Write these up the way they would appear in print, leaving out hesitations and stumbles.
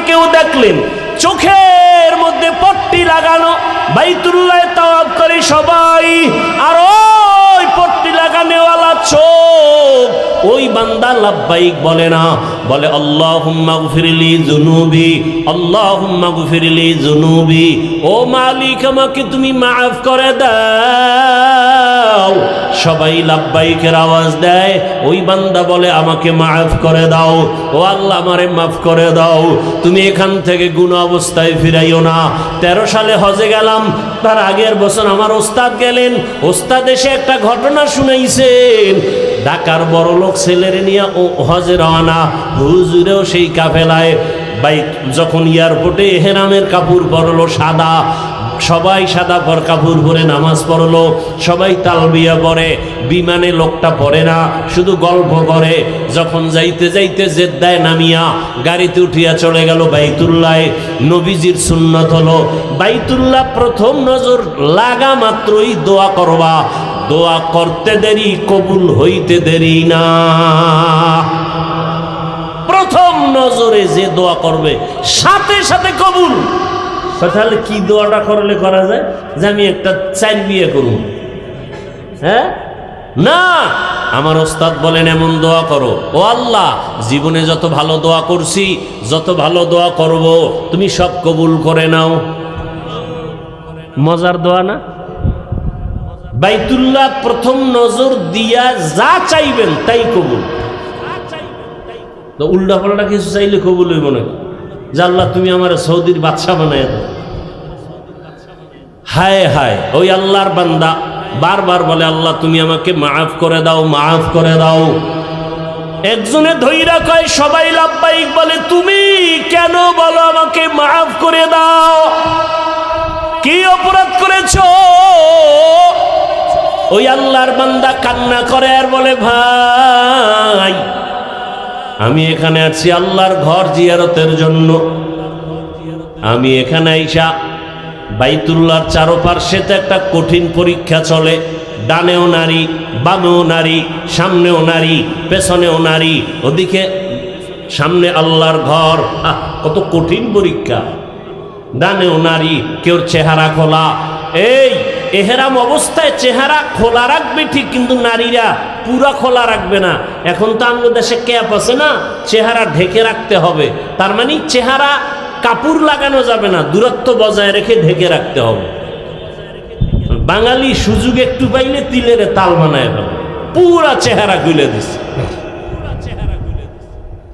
কেউ দেখলেন চোখের মধ্যে পট্টি লাগানো, বাইতুল্লাহ তাওয়াফ করে সবাই, আর ওই পট্টি লাগানোওয়ালা চোখ, ওই বান্দা লাব্বাইক বলে না, বলে আল্লাহুম্মা গফিরলি যুনুবি, আল্লাহুম্মা গফিরলি যুনুবি, ও মালিক আমাকে তুমি মাফ করে দাও। সবাই লাব্বাইকের আওয়াজ দেয়, ওই বান্দা বলে আমাকে মাফ করে দাও, ও আল্লাহ আমারে মাফ করে দাও, তুমি এখান থেকে গুনাহ অবস্থায় ফিরাইও না। 13 সালে হজে গেলাম, তার আগের বছর আমার ওস্তাদ গেলেন, ওস্তাদ এসে একটা ঘটনা শুনাইছেন, ঢাকার বড় লোক ছেলের নিয়ে ও হজে রওনা, হুজুরেও সেই কাফেলায়। যখন এয়ারপোর্টে এহরামের কাপড় পরলো সাদা, সবাই সাদা পর কাপড় পরে নামাজ পড়লো, সবাই তালবিয়া পড়ে, বিমানে লোকটা পড়ে না, শুধু গল্প করে। যখন যাইতে যাইতে জেদ্দায় নামিয়া গাড়িতে উঠিয়া চলে গেল বাইতুল্লাহ। নবীজির সুন্নত হলো বাইতুল্লাহ প্রথম নজর লাগা মাত্রই দোয়া করবা, দোয়া করতে দেরি কবুল হইতে দেরি না। প্রথম নজরে যে দোয়া করবে সাথে সাথে কবুল। তাহলে কি দোয়াটা করলে করা যায় যে আমি একটা 4 বিয়ে করব? হ্যাঁ না, আমার ওস্তাদ বলেন এমন দোয়া করো, ও আল্লাহ জীবনে যত ভালো দোয়া করছি, যত ভালো দোয়া করব, তুমি সব কবুল করে নাও। মজার দোয়া না? বাইতুল্লাহ প্রথম নজর দিয়া যা চাইবেন তাই কবুল। তো উল্টা পাল্টা কিছু চাইলে কবুল হইব না, যে আল্লাহ তুমি আমার সৌদির বাদশা বানায় দাও। হায় হায়, ওই আল্লাহর বান্দা বারবার বলে আল্লাহ তুমি আমাকে মাফ করে দাও, মাফ করে দাও। একজনে ধৈরা কয় সবাই লাব্বাইক বলে, তুমি কেন বলো আমাকে মাফ করে দাও? কি অপরাধ করেছো? ওই আল্লাহর বান্দা কান্না করে আর বলে, ভাই আমি এখানে আছি আল্লাহর ঘর জিয়ারতের জন্য। আমি এখানে আইসা বাইতুল্লাহর চারপাশে একটা কঠিন পরীক্ষা চলে, ডানেও নারী, বামেও নারী, সামনেও নারী, পেছনেও নারী, ওদিকে সামনে আল্লাহর ঘর। কত কঠিন পরীক্ষা! ডানেও নারী, কেউ চেহারা খোলা। এই এহরাম অবস্থায় চেহারা খোলা রাখবে ঠিক, কিন্তু নারীরা পুরা খোলা রাখবে না। এখন তো আমাদের দেশে ক্যাপ আছে না, চেহারা ঢেকে রাখতে হবে। তার মানে চেহারা কাপড় লাগানো যাবে না, দূরত্ব বজায় রেখে ঢেকে রাখতে হবে। বাঙালি সুযোগ একটু পাইলে তিলের তাল বানায় ফেলে, পুরা চেহারা খুলে দিচ্ছে।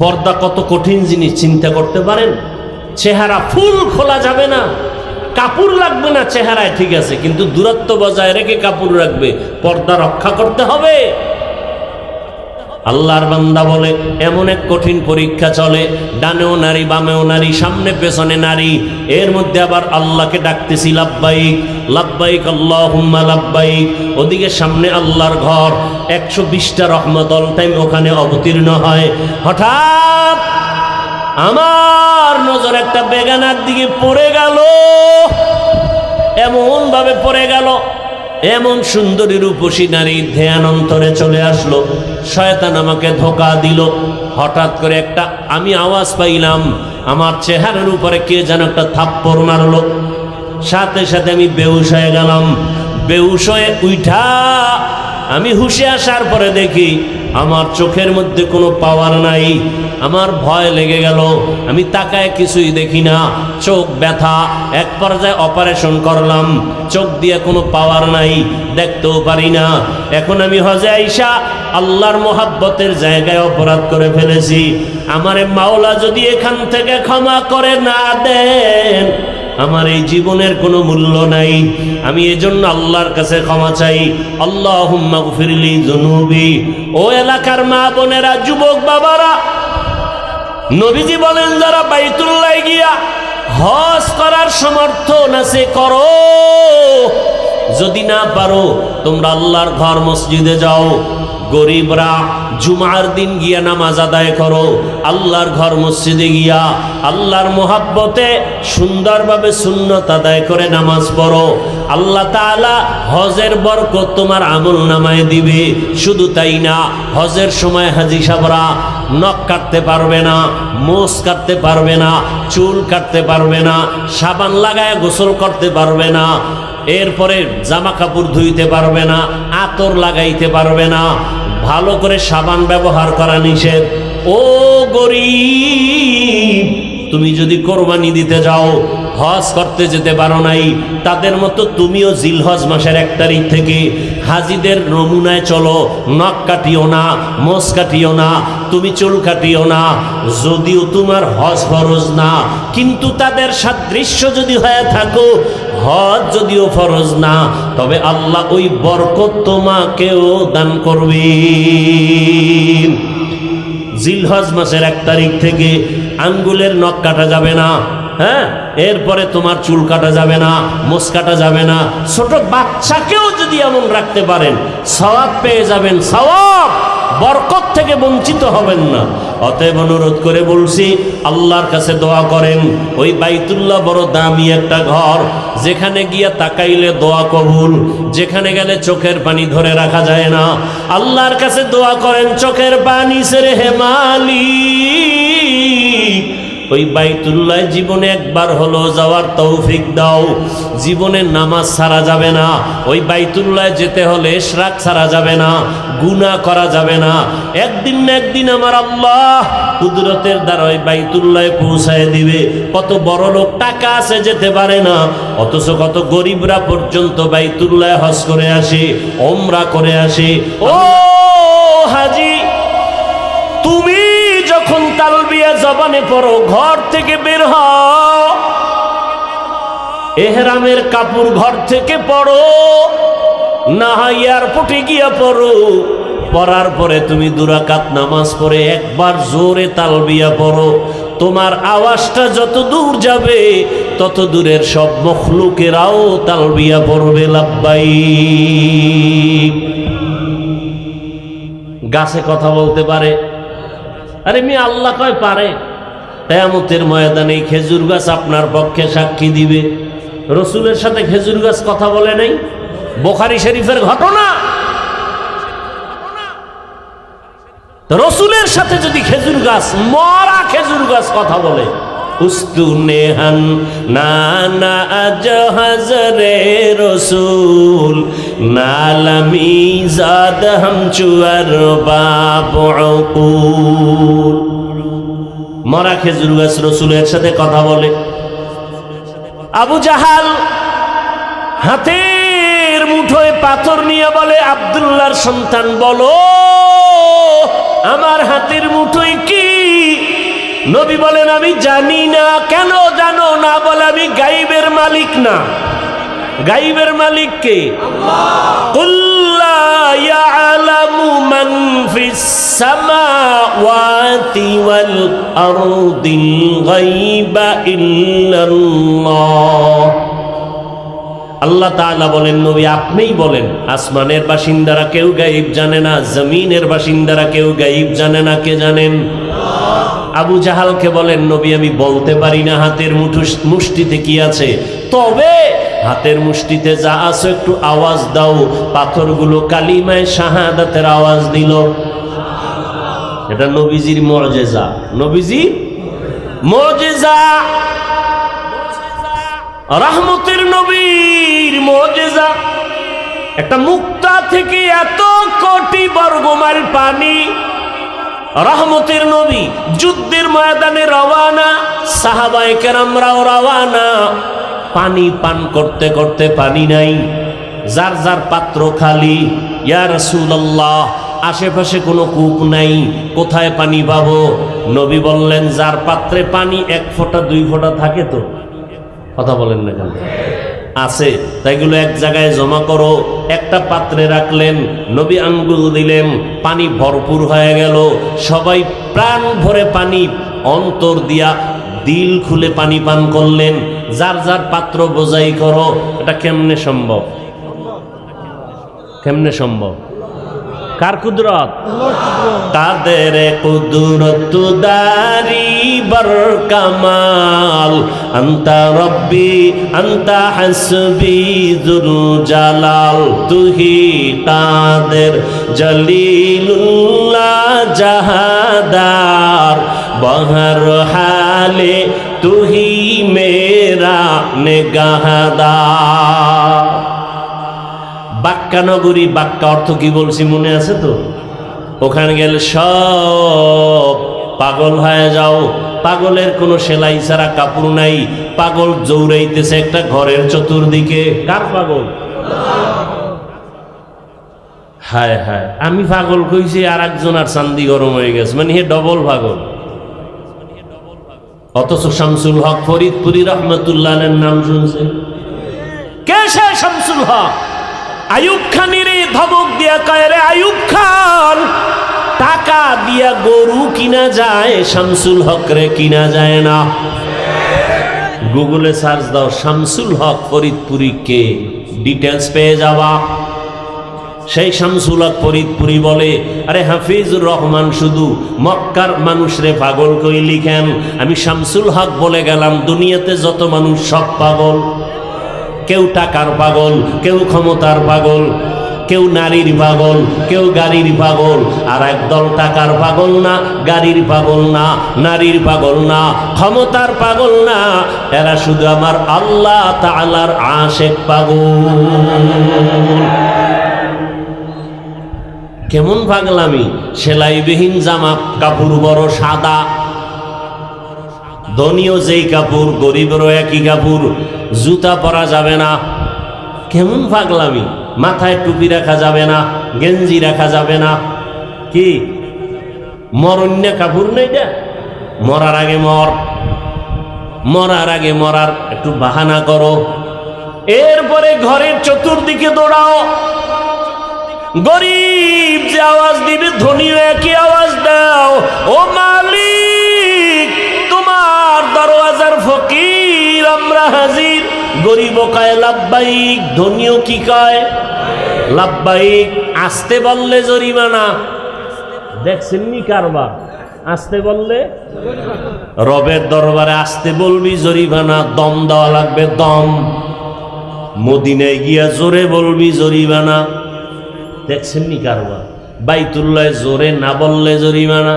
পর্দা কত কঠিন জিনিস চিন্তা করতে পারেন? চেহারা ফুল খোলা যাবে না, কাপড় লাগবে না চেহারায়, ঠিক আছে, কিন্তু দূরত্ব বজায় রেখে কাপড় রাখবে, পর্দা রক্ষা করতে হবে। আল্লাহর বান্দা বলে এমন এক কঠিন পরীক্ষা চলে, ডানেও নারী, বামেও নারী, সামনে পেছনে নারী, এর মধ্যে আবার আল্লাহকে ডাকতেছি লাব্বাইক লাব্বাইক আল্লাহুম্মা লাব্বাইক। ওদিকে সামনে আল্লাহর ঘর, 120টা রহমত অল টাইম ওখানে অবতীর্ণ হয়। হঠাৎ আমার নজর একটা বেগানার দিকে পড়ে গেল, এমন ভাবে পড়ে গেল, এমন সুন্দরী রূপসী নারী ধ্যান অন্তরে চলে আসলো। শয়তান আমাকে ধোঁকা দিল। হঠাৎ করে একটা আমি আওয়াজ পাইলাম, আমার চেহারার উপরে কে যেন একটা থাপ্পড় মারলো। সাথে সাথে আমি বেহুশ হয়ে গেলাম। বেহুশ হয়ে উঠা আমি হুশে আসার পরে দেখি আমার চোখের মধ্যে কোনো পাওয়ার নাই। আমার ভয় লেগে গেল, আমি তাকায় কিছুই দেখি না, চোখ ব্যথা। এক পর্যায়ে অপারেশন করলাম, চোখ দিয়ে কোনো পাওয়ার নাই, দেখতেও পারি না। এখন আমি হজে আইসা আল্লাহর মোহাব্বতের জায়গায় অপরাধ করে ফেলেছি। আমারে মাওলা যদি এখান থেকে ক্ষমা করে না দেন, আমার এই জীবনের কোনো মূল্য নাই। আমি এজন্য আল্লাহর কাছে ক্ষমা চাই। আল্লাহুম্মা গফিরলি যুনুবি। ও এলাকার মা বোনেরা, যুবক বাবারা, নবীজি বলেন যারা বাইতুল্লাহ গিয়া হজ করার সমর্থন আছে করো, যদি না পারো তোমরা আল্লাহর ঘর মসজিদে যাও, গরিবরা জুমার দিন গিয়া নামাজ আদায় করো, আল্লাহর ঘর মসজিদে গিয়া আল্লাহর মোহাব্বতে সুন্দরভাবে সুন্নত আদায় করে নামাজ পড়ো। আল্লাহ তাআলা হজের বরকত তোমার আমল নামায় দিবে। শুধু তাই না, হজের সময় হাজী সাহেবরা নখ কাটতে পারবে না, মোষ কাটতে পারবে না, চুল কাটতে পারবে না, সাবান লাগায় গোসল করতে পারবে না, এরপরে জামা কাপড় ধুইতে পারবে না, আতর লাগাইতে পারবে না, ভালো করে সাবান ব্যবহার করা নিষেধ। ও গরিব, তুমি যদি কোরবানি দিতে যাও, হজ করতে যেতে পারো নাই, তাদের মতো তুমিও জিলহজ মাসের 1 তারিখ থেকে হাজিদের নমুনায় চলো। নখ কাটিও না, মোষ কাটিও না, তুমি চুল কাটিও না। যদিও তোমার হজ ফরজ না, কিন্তু তাদের সাদৃশ্য যদি হয়ে থাকো, হজ যদিও ফরজ না, তবে আল্লাহ ওই বরকত তোমাকেও দান করবেন। জিলহজ মাসের 1 তারিখ থেকে আঙ্গুলের নখ কাটা যাবে না, হ্যাঁ, এরপরে তোমার চুল কাটা যাবে না, মোষ কাটা যাবে না। ছোট বাচ্চাকেও যদি এমন রাখতে পারেন, সওয়াব পেয়ে যাবেন, সওয়াব, বরকত থেকে বঞ্চিত হবেন না। অতএব অনুরোধ করে বলছি, আল্লাহর কাছে দোয়া করেন। ওই বাইতুল্লাহ বড় দামি একটা ঘর, যেখানে গিয়া তাকাইলে দোয়া কবুল, যেখানে গেলে চোখের পানি ধরে রাখা যায় না। আল্লাহর কাছে দোয়া করেন, চোখের পানি ছেড়ে হে মালিক, ওই বাইতুল্লাহ জীবনে একবার হলো যাওয়ার তৌফিক দাও। জীবনে নামাজ ছাড়া যাবে না, ওই বাইতুল্লাহ যেতে হলে ইশরাক ছাড়া যাবে না, গুনাহ করা যাবে না। একদিন না একদিন আমার আল্লাহ কুদরতের দ্বারা ওই বাইতুল্লাহে পৌঁছায় দিবে। কত বড় লোক টাকা আছে যেতে পারে না, অথচ কত গরিবরা পর্যন্ত বাইতুল্লাহে হজ করে আসে, ওমরা করে আসে। ও হাজি, তুমি যখন তালবিয়া জবানে পড়ো, ঘর থেকে বের হও, এহরামের কাপড় ঘর থেকে পড়ো, না হয় এয়ারপোর্টে গিয়া পড়ো। পড়ার পরে তুমি 2 রাকাত নামাজ পড়ে একবার জোরে তালবিয়া পড়ো। তোমার আওয়াজটা যত দূর যাবে, তত দূরের সব মখলুকেরাও তালবিয়া পড়বে লাব্বাইক। গাছে কথা বলতে পারে? আরে মেয়ে, আল্লাহ কয় পারে। কিয়ামতের ময়দানে খেজুর গাছ আপনার পক্ষে সাক্ষী দিবে। রসুলের সাথে খেজুর গাছ কথা বলে নাই? বুখারী শরীফের ঘটনা। রসুলের সাথে যদি খেজুর গাছ, মরা খেজুর গাছ কথা বলে, উস্তুনেহান নানা জাহাজরে রসুল নালামি জাদ হামচুয়ার বাবুল। মরা খেজুর গাছ রসুলের সাথে কথা বলে। আবু জাহাল হাতের মুঠোয় পাথর নিয়ে বলে, আব্দুল্লাহর সন্তান বলো, আমার হাতের মুঠোয় কি? নবী বলেন, আমি জানি না। কেন জানো না? বলে, আমি গাইবের মালিক না। গাইবের মালিক কে? কুল লা ইয়ালামু মান ফিস সামাওয়াতি ওয়াল আরদিল গায়বা ইল্লাল্লাহ। আল্লাহ তাআলা বলেন, নবী আপনিই বলেন, আসমানের বাসিন্দারা কেউ গায়েব জানে না, জমিনের বাসিন্দারা কেউ গায়েব জানে না। কে জানেন? আবু জাহালকে বলেন, নবী আমি বলতে পারি না হাতের মুষ্টিতে কি আছে, তবে হাতের মুষ্টিতে যা আছে একটু আওয়াজ দাও। পাথরগুলো কালিমায়ে শাহাদাতের আওয়াজ দিল। এটা নবীজির মুআজিজা। নবীজির মুআজিজা, রহমতের নবীর মুআজিজা। একটা মুক্তা থেকে এত কোটি বর্গমাইল পানি, রহমতের নবী যুদ্ধের ময়দানে রওয়ানা, সাহাবায়ে কেরামরাও রওয়ানা। পানি পান করতে করতে পানি নাই, যার যার পাত্র খালি। ইয়া রাসূলুল্লাহ, আশেপাশে কোনো কূপ নাই, কোথায় পানি পাবো? নবী বললেন, যার পাত্রে পানি 1 ফোঁটা 2 ফোঁটা থাকে, তো কথা বলেন না কেন? আছে, তাইগুলো এক জায়গায় জমা করো। একটা পাত্রে রাখলেন, নবী আঙ্গুল দিলেন, পানি ভরপুর হয়ে গেল। সবাই প্রাণ ভরে পানি অন্তর দিয়া দিল খুলে পানি পান করলেন। যার যার পাত্র বোঝাই করো। এটা কেমনে সম্ভব? কেমনে সম্ভব? কার কুদরত? কাদের কুদরত দারি বর কামাল, আন্তা রব্বি আন্তা হাসবি যুল জালাল, তুহি কাদের জলিলুল্লাহ জাহাদার, বহর হালে তুহি মেরা নেগাহদার। বাক্কা নগরী, বাক্কা অর্থ কি বলছি মনে আছে তো? ওখানে গেলে সব পাগল হয়ে যাও। পাগলের কোনো সেলাই ছাড়া কাপড় নাই, পাগল জৌড়াইতেছে একটা ঘরের চতুর্দিকে। কার পাগল? হায় হায়, আমি পাগল কইছি আর একজন আর চান্দি গরম হয়ে গেছে, মানে হে ডবল পাগল। অথচ শামসুল হক ফরিদপুরি রহমতুল্লাহের নাম শুনছে কে? সে শামসুল হক। আয়ুব খানের ধমক দিয়া কয়, রে আয়ুব খান, টাকা দিয়া গরু কিনা যায়, শামসুল হক রে কিনা যায় না। গুগলে সার্চ দাও শামসুল হক ফরিদপুরি কে, ডিটেলস পেয়ে যাওয়া। সেই শামসুল হক ফরিদপুরি বলে, আরে হাফিজুর রহমান শুধু মক্কার মানুষরে পাগল কই লিখেন, আমি শামসুল হক বলে গেলাম দুনিয়াতে যত মানুষ সব পাগল। কেউ টাকার পাগল, কেউ ক্ষমতার পাগল, কেউ নারীর পাগল, কেউ গাড়ির পাগল। আর একদল টাকার পাগল না, গাড়ির পাগল না, নারীর পাগল না, ক্ষমতার পাগল না, এরা শুধু আমার আল্লাহ তাআলার আশিক পাগল। কেমন পাগলামি! সেলাইবিহীন জামা কাপড় বড় সাদা, ধনীও যেই কাপড়, গরিবেরও একই কাপড়, জুতা পরা যাবে না। কেমন পাগলামি! মাথায় টুপি রাখা যাবে না, গেঞ্জি রাখা যাবে না। কি মরণ্য কাপড় নেই? মরার আগে মর, মরার আগে মরার একটু বাহানা করো, এরপরে ঘরের চতুর্দিকে দৌড়াও। গরিব যে আওয়াজ দিবে, ধনী একই আওয়াজ দাও, ও মালিক তোমার দরওয়াজার ফকির আমরা হাজির। গরিব কয় লাব্বাইক, ধনীও কি কয় লাব্বাইক। আসতে বললে জরিমানা, দেখছেন নি কারবার? আসতে বললে, রবের দরবারে আসতে বলবি জরিমানা, দম দেওয়া লাগবে দম। মদিনায় গিয়া জোরে বলবি জরিমানা, দেখছেন নি কারবার? বাইতুল্লাহ জোরে না বললে জরিমানা,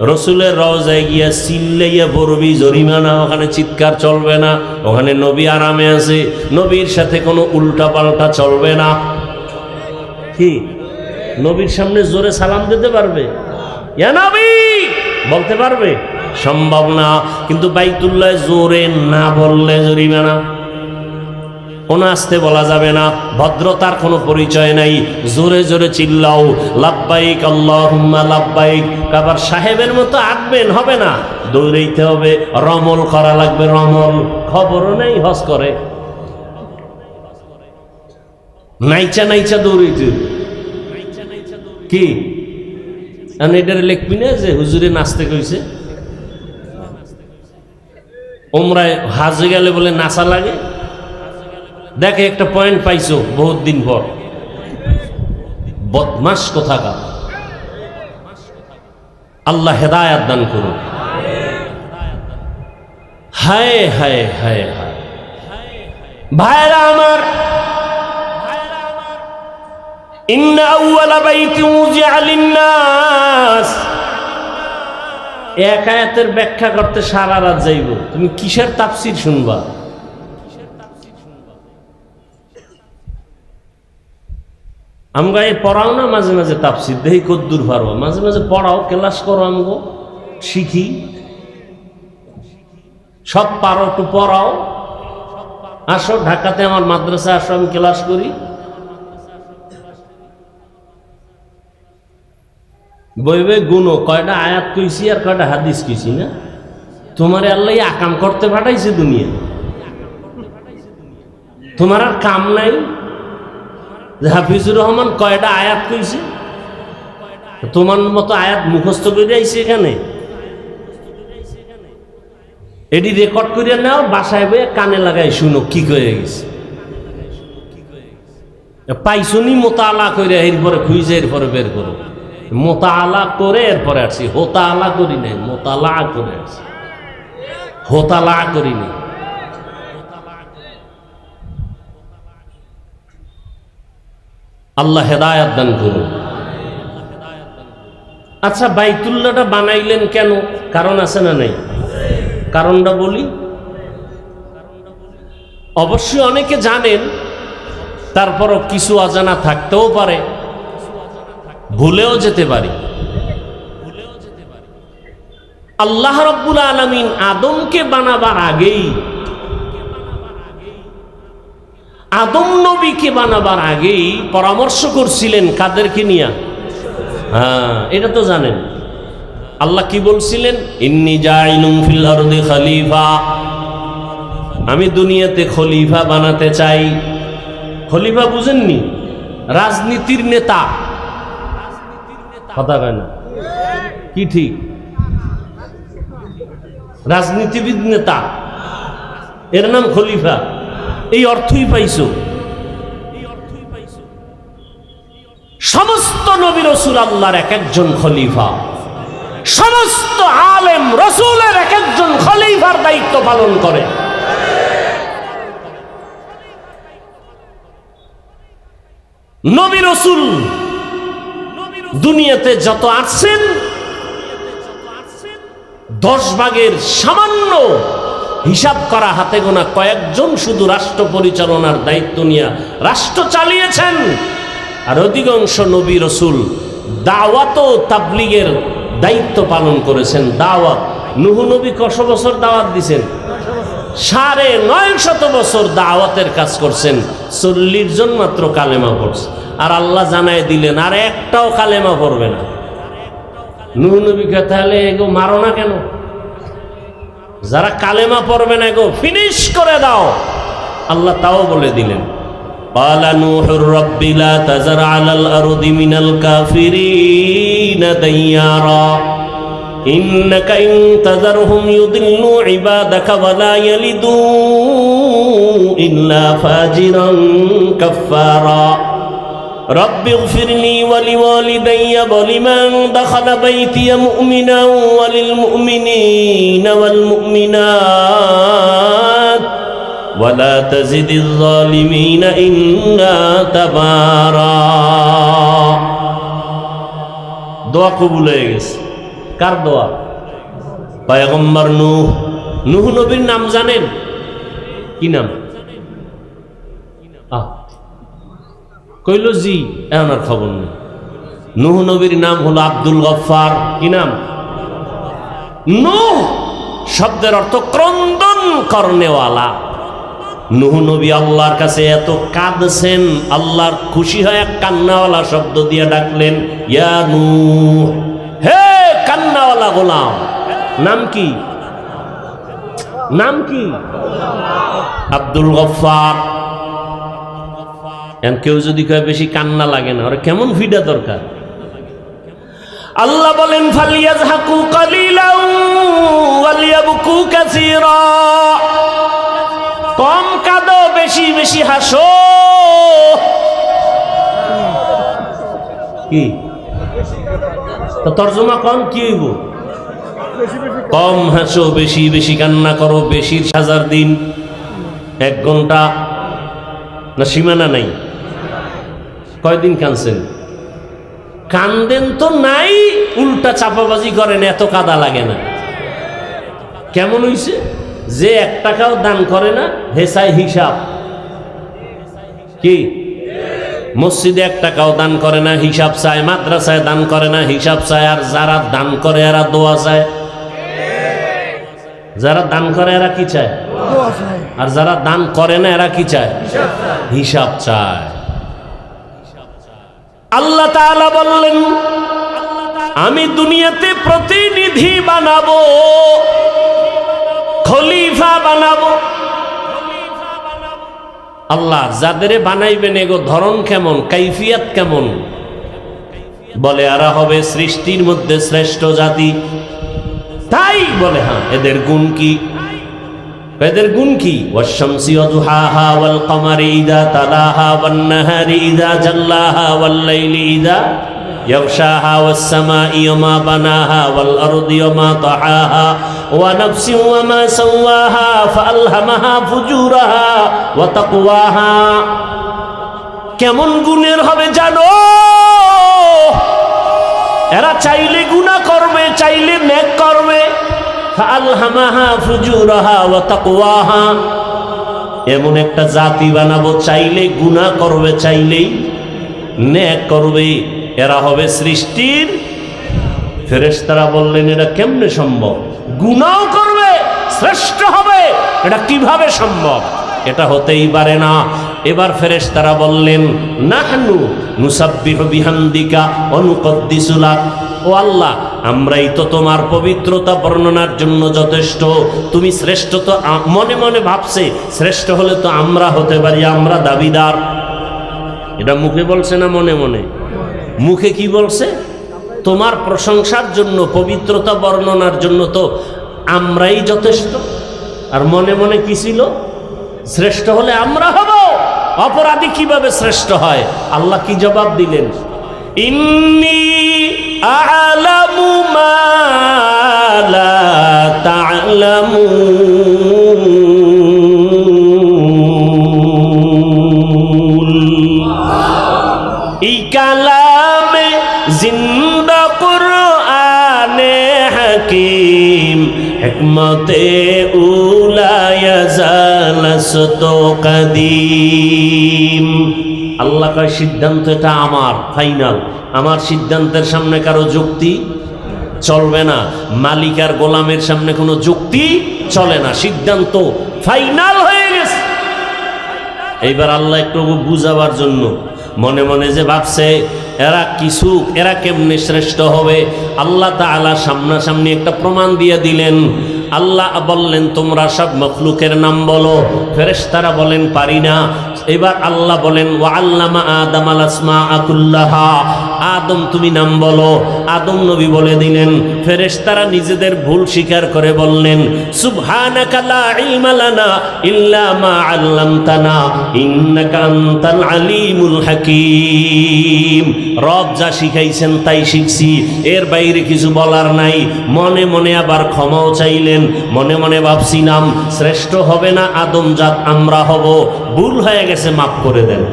রসুলের রওজায় গিয়া চিল্লাইয়া পড়বি জরিমানা, ওখানে চিৎকার চলবে না, ওখানে নবী আরামে আছে, নবীর সাথে কোনো উল্টা পাল্টা চলবে না। কি নবীর সামনে জোরে সালাম দিতে পারবে? ইয়া নবী বলতে পারবে? সম্ভব না। কিন্তু বাইতুল্লাহ জোরে না বললে জরিমানা। কোনো আসতে বলা যাবে না, ভদ্রতার কোনো পরিচয় নাই। জোরে জোরে চিল্লাও লাব্বাইক আল্লাহুম্মা লাব্বাইক। কাবার সাহেবের মতো আঁকবেন হবে না, দৌড়াইতে হবে, রমল করা লাগবে। রমল খবরও নেই হজ করে, নাইচা নাইচা দৌড়াইতে। কি এটার লিখবি না যে হুজুরে নাচতে কইছে? ওমরায় হাজে গেলে বলে নাচা লাগে। দেখে একটা পয়েন্ট পাইছো বহুত দিন পর, বদমাস কোথাকার। আল্লাহ হেদায়াত দান করুন। হায় হায় হায় হায় ভাইরা আমার, ইন্না আউওয়ালা বাইতি উযিআ লিন-নাস, এক আয়াতের ব্যাখ্যা করতে সারা রাত যাইব। তুমি কিসের তাফসীর শুনবা? আমগো এই পড়াও না, মাঝে মাঝে তাফসীর দেখি কদ্দুর পারো, মাঝে মাঝে পড়াও, ক্লাস করো, আমগো শিখি। সব পারো, একটু পড়াও। আসো ঢাকাতে আমার মাদ্রাসা আসো, আমি ক্লাস করি। বইবে গুনো কয়টা আয়াত কইছি আর কয়টা হাদিস কইছি না? তোমারে আল্লাহ আকাম করতে পাঠাইছে দুনিয়া, তোমার আর কাম নাই। হাফিজুর রহমান কয়টা আয়াত কইছে? তোমার মতো আয়াত মুখস্থ করে আইছে এখানে। এটি রেকর্ড করে নাও, বাসায় বয়ে কানে লাগাই শুনো কি কয়ে গেছে। পাইছনি মোতালা করে এরপরে খুঁজে এরপরে বের করো। মোতালা করে এরপরে আসছি, হোতালা করি নাই, মোতালা করে আসছি, হোতালা করি নাই। আল্লাহ হেদায়াত দান করুন। আচ্ছা, বাইতুল্লাহটা বানাইলেন কেন? কারণ আছে না নাই? কারণটা বলি। অবশ্যই অনেকে জানেন, তারপরও কিছু অজানা থাকতেও পারে, ভুলেও যেতে পারি। আল্লাহ রাব্বুল আলামিন আদমকে বানাবার আগেই, আদম নবীকে বানাবার আগেই পরামর্শ করছিলেন কাদেরকে নিয়া? হ্যাঁ, এটা তো জানেন। আল্লাহ কি বলছিলেন? ইন্নী জাইলুম ফিল আরদি খলিফা, আমি দুনিয়াতে খলিফা বানাতে চাই। খলিফা বুঝেননি? রাজনীতির নেতা, কথা কয় না কি? ঠিক, রাজনীতিবিদ নেতা, এর নাম খলিফা। এই অর্থই পাইছো। সমস্ত নবী রাসূল আল্লাহর এক একজন খলিফা, সমস্ত আলেম রাসূলের এক একজন খলিফার দায়িত্ব পালন করে। নবী রাসূল দুনিয়াতে যত আসছেন, 10 ভাগের সামান্য হিসাব করা হাতে গোনা কয়েকজন শুধু রাষ্ট্র পরিচালনার দায়িত্ব নিয়ে রাষ্ট্র চালিয়েছেন। আর অধিকাংশ নবী রাসূল দাওয়াত ও তাবলীগের দায়িত্ব পালন করেছেন। দাওয়াত, নূহ নবী কত বছর দাওয়াত দিয়েছেন? 950 বছর দাওয়াতের কাজ করছেন। 40 জন মাত্র কালেমা পড়ছে। আর আল্লাহ জানায় দিলেন আর একটাও কালেমা পড়বে না। নূহ নবীকে তাহলে এগো মারো না কেন? যারা কালেমা পড়বে না এগো ফিনিশ করে দাও। আল্লাহ তাও বলে দিলেন, قال نوح رب لا تذر على الأرض من الكافرين ديارا إنك إن تذرهم يضلوا عبادك ولا يلدوا إلا فاجرا كفارا رب اغفر لي ولوالدي ولمن دخل بيتي مؤمنا وللمؤمنين والمؤمنات ولا تزد الظالمين إلا تبارا। দোয়া কবুল হয়ে গেছে। কার দোয়া? পয়গম্বর নূহ। নূহ নবীর নাম জানেন? কি নাম? কইল জি, এখন আর খবর নেই। নূহ নবীর নাম হলো আব্দুল গফফার। কি নাম? নূহ শব্দের অর্থ ক্রন্দন করনেওয়ালা। নূহ নবী আল্লাহর কাছে এত কাঁদছেন, আল্লাহর খুশি হয় এক কান্নাওয়ালা শব্দ দিয়ে ডাকলেন, ইয়া নূহ, হে কান্নাওয়ালা গোলাম। নাম কি? নাম কি? আব্দুল গফফার। কেউ যদি কয় বেশি কান্না লাগে না, ওরা কেমন ভিড়া দরকার? আল্লাহ বলেন, ফালিয়াযহাকু কালিলাও ওয়ালিয়াবকু কাসীরা। কম কাঁদো, বেশি বেশি হাসো। কি তো তরজমা কোন কি হইব? কম হাসো, বেশি বেশি কান্না করো। বেশির 1000 দিন, 1 ঘন্টা না সীমানা নাই? কয়দিন কাঁদছেন? কান্দেন তো নাই, উল্টা চাপাবাজি করেন, এত কাদা লাগে না। কেমন হইছে? যে 1 টাকাও দান করে না, হেসায় হিসাব। কি মসজিদে 1 টাকাও দান করে না, হিসাব চায়। মাদ্রাসায় দান করে না, হিসাব চায়। আর যারা দান করে এরা দোয়া চায়। যারা দান করে এরা কি চায়? আর যারা দান করে না এরা কি চায়? হিসাব চায়। আল্লাহ তাআলা বললেন, আমি দুনিয়াতে প্রতিনিধি বানাবো, খলিফা বানাবো। আল্লাহ যাদের বানাইবেন এগো ধরন কেমন, কাইফিয়াত কেমন? বলে এরা হবে সৃষ্টির মধ্যে শ্রেষ্ঠ জাতি। তাই বলে হ্যাঁ, এদের গুণ কি? এদের গুণ কি? ওয়াশ-শামসি ওয়া দুহাহা ওয়াল কমারি ইযা তালাহা ওয়ান নাহারি ইযা জাল্লাহা ওয়াল লাইলি ইযা ইয়াগশাহা ওয়াস সামাই ওয়া মা বানাহা ওয়াল আরদি ওয়া মা তাহাহা ওয়া নাফসিন ওয়া মা সাওয়াহা ফাআলহামাহা ফুজুরাহা ওয়া তাকওয়াহা। কেমন গুণের হবে জানো? এরা চাইলে গুনাহ করবে, চাইলে নেক করবে। ফাআলহামাহা ফুজুরাহা ওয়া তাকওয়াহা। এমন একটা জাতি বানাবো, চাইলে গুনাহ করবে, চাইলেই নেক করবে। এরা হবে সৃষ্টির ফেরেশতারা। বললেন এটা কেমনে সম্ভব? গুনাহ করবে, শ্রেষ্ঠ হবে, এটা কিভাবে সম্ভব? এটা হতেই পারে না। এবার ফেরেশতারা বললেন নাহনু নুসাব্বিহু বিহামদিকা ওয়া নুকদ্দিসু লাক। ও আল্লাহ, আমরাই তো তোমার পবিত্রতা বর্ণনার জন্য যথেষ্ট। তুমি শ্রেষ্ঠ তো মনে মনে ভাবছে, শ্রেষ্ঠ হলে তো আমরা হতে পারি, আমরা দাবিদার। এটা মুখে বলছে না মনে মনে? মুখে কি বলছে? তোমার প্রশংসার জন্য, পবিত্রতা বর্ণনার জন্য তো আমরাই যথেষ্ট। আর মনে মনে কি ছিল? শ্রেষ্ঠ হলে আমরা হব। অপরাধী কিভাবে শ্রেষ্ঠ হয়? আল্লাহ কি জবাব দিলেন? ইন্নী আ'লামু মা লা তা'লামুন। এই কালামে জিন্দা কুরআনে হাকিম হিকমতে উলা ইয়াজালাসত কাদিম। আল্লাহ কয় সিদ্ধান্ত এটা আমার, ফাইনাল। আমার সিদ্ধান্তের সামনে কারো যুক্তি চলবে না। মালিক আর গোলামের সামনে কোনো যুক্তি চলে না। সিদ্ধান্ত ফাইনাল হয়ে গেছে। এইবার আল্লাহ একটু বুঝাবার জন্য মনে মনে যে ভাবছে এরা কিছু, এরা কেমনে শ্রেষ্ঠ হবে, আল্লাহ তাআলা সামনাসামনি একটা প্রমাণ দিয়ে দিলেন। আল্লাহ বললেন তোমরা সব মখলুকের নাম বলো। ফেরেশতারা বলেন পারি না। এবার আল্লাহ বলেন ওয়া আল্লামা আদামাল আসমাআ কুল্লাহা। আদম তুমি নাম বলো। আদম নবী বলে দিলেন। ফেরেশতারা নিজেদের ভুল স্বীকার করে বললেন সুবহানাকা লা ইলমা লানা ইল্লা মা আল্লামতানা ইন্নাকা আনতাল আলিমুল হাকীম। রব যা শিখাইছেন তাই শিখছি, এর বাইরে কিছু বলার নাই। মনে মনে আবার ক্ষমাও চাইলেন। মনে মনে ভাবছিলাম শ্রেষ্ঠ হবে না আদম জাত, আমরা হব। ভুল হয়ে গেছে, মাফ করে দেন।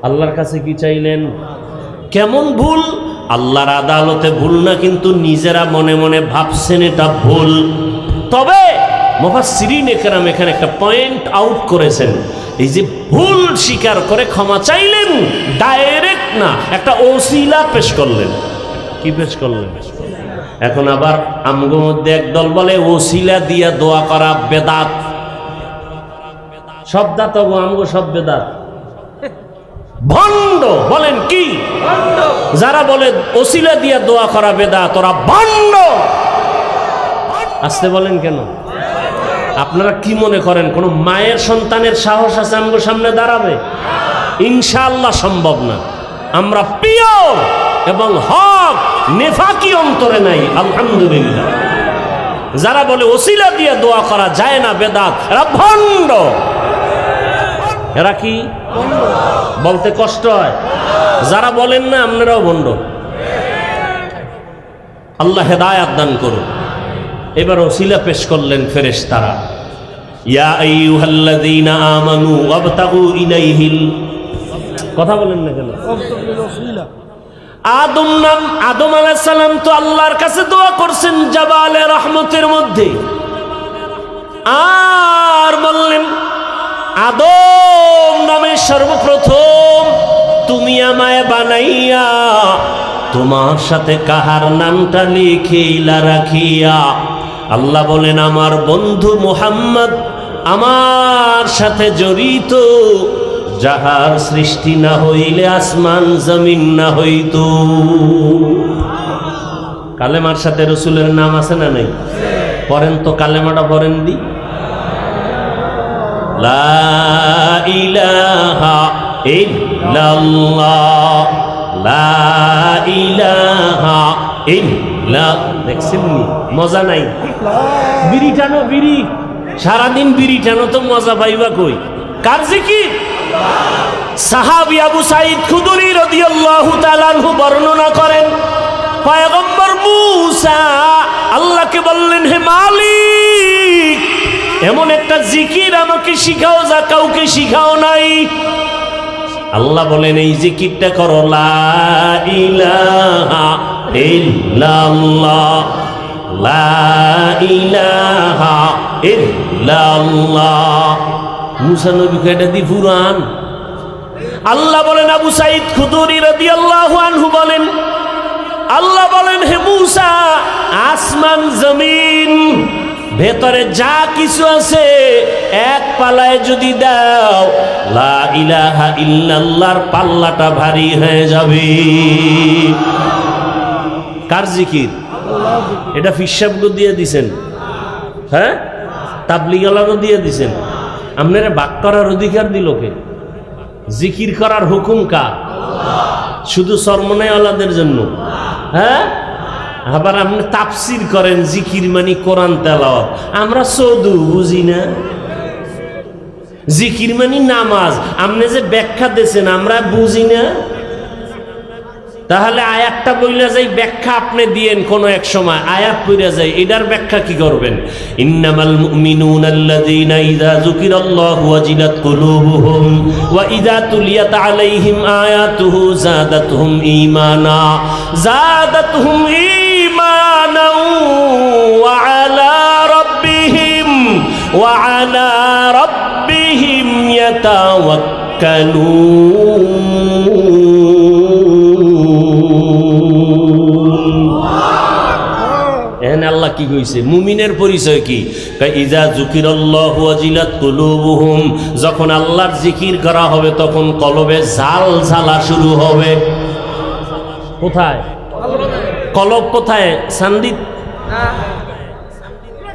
আল্লাহর কাছে কি চাইলেন? কেমন ভুল? আল্লাহর আদালতে ভুল না, কিন্তু নিজেরা মনে মনে ভাবছেন এটা ভুল। তবে মুফাসসিরিন একরাম এখানে একটা পয়েন্ট আউট করেছেন। এই যে ভুল স্বীকার করে ক্ষমা চাইলেন, ডাইরেক্ট না, একটা ওসিলা পেশ করলেন। কি পেশ করলেন? এখন আবার আমগো মধ্যে একদল বলে ওসিলা দিয়া দোয়া করা বেদাত। সব দাত আমগো সব বেদাত, ভণ্ড। বলেন কি? যারা বলে ওসিলা দিয়া দোয়া করা বেদাত, ওরা ভণ্ড। আসতে বলেন কেন? আপনারা কি মনে করেন কোন মায়ের সন্তানের সাহস আছে আমগো সামনে দাঁড়াবে? ইনশাআল্লাহ সম্ভব না। আমরা পিওর এবং হক, নেফাকি অন্তরে নাই, আলহামদুলিল্লাহ। যারা বলে ওসিলা দিয়ে দোয়া করা যায় না বেদাত, এরা ভণ্ড। এরা কি বলতে কষ্ট হয়? যারা বলেন না আপনারাও ভণ্ড। আল্লাহ হেদায়াত দান করুন। এবার ওসিলা পেশ করলেন ফেরেশতারা। ইয়া আইয়ুহাল্লাযীনা আমানু ওয়াবতাগু ইলাইহিল। কথা বলেন না কেন? আদম আলাইহিস সালাম তো আল্লাহর কাছে দোয়া করছেন জাবালে রহমতের মধ্যে। আর বললেন আদম নামে সর্বপ্রথম তুমি আমায় বানাইয়া তোমার সাথে কাহার নামটা লিখিলা রাখিয়া। আল্লাহ বলেন আমার বন্ধু মুহাম্মদ আমার সাথে জড়িত, যাহার সৃষ্টি না হইলে আসমান জমিন না হইত। কালেমার সাথে রসুলের নাম আছে না নাই? পড়েন তো, কালেমাটা পড়েন দি। লা ইলাহা ইল্লাল্লাহ, লা ইলাহা ইল্লাল্লাহ। দেখছেন মজা নাই? বিড়ি টানো, বিড়ি। সারাদিন বিড়ি টানো তো মজা পাইবা কই? কার জিকির? সাহাবী আবু সাঈদ খুদরি রাদিয়াল্লাহু তাআলা আনহু বর্ণনা করেন, পয়গম্বর মূসা আল্লাহকে বললেন, হে মালিক, এমন একটা জিকির আমাকে শিখাও যা কাউকে শিখাও নাই। আল্লাহ বলেন, এই জিকিরটা করো, লা ইলাহা ইল্লাল্লাহ, লা ইলাহা ইল্লাল্লাহ। মূসা নবীকে এটা দি পুরাণ। আল্লাহ বলেন, আবু সাঈদ খুদরি রাদিয়াল্লাহু আনহু বলেন, আল্লাহ বলেন, হে মূসা, আসমান জমিন ভেতরে যা কিছু আছে এক পালায় যদি দাও, লা ইলাহা ইল্লাল্লাহর পাল্লাটা ভারী হয়ে যাবে। কার জিকির? এটা ফিসাবগো দিয়ে দিছেন, হ্যাঁ, তাবলিগালারও দিয়ে দিছেন। আপনারা বাক করার অধিকার দিল কে? জিকির করার হুকুম কার? শুধু সরমনাইওয়ালাদের জন্য, হ্যাঁ? আবার আপনি তাফসির করেন জিকির মানে কোরআন তেলাওয়াত। আমরা সৌদু বুঝি না। জিকির মানে নামাজ, আপনি যে ব্যাখ্যা দিয়েছেন আমরা বুঝি না। তাহলে আয়াতটা বইলা যাই, ব্যাখ্যা আপনি দিয়েন কোন এক সময়, আয়াত পড়া যায়, এটার ব্যাখ্যা কি করবেন? ইন্নামাল মুমিনুনা আল্লাযীনা ইযা যুকিরাল্লাহু ওয়াজিলাত কুলুবুহুম ওয়া ইযা তুলিয়াত আলাইহিম আয়াতুহু যাদাতহুম ঈমানা ওয়া আলা রাব্বিহিম ইয়াতাওয়াক্কালুন। আল্লাহ কি কইছে? মুমিনের পরিচয় কি? ইযা যুকিরাল্লাহু ওয়াজিলাত কুলুবুহুম, যখন আল্লাহর জিকির করা হবে তখন কলবে ঝালঝালা শুরু হবে। কোথায় কলব? কোথায়? সান্দিত?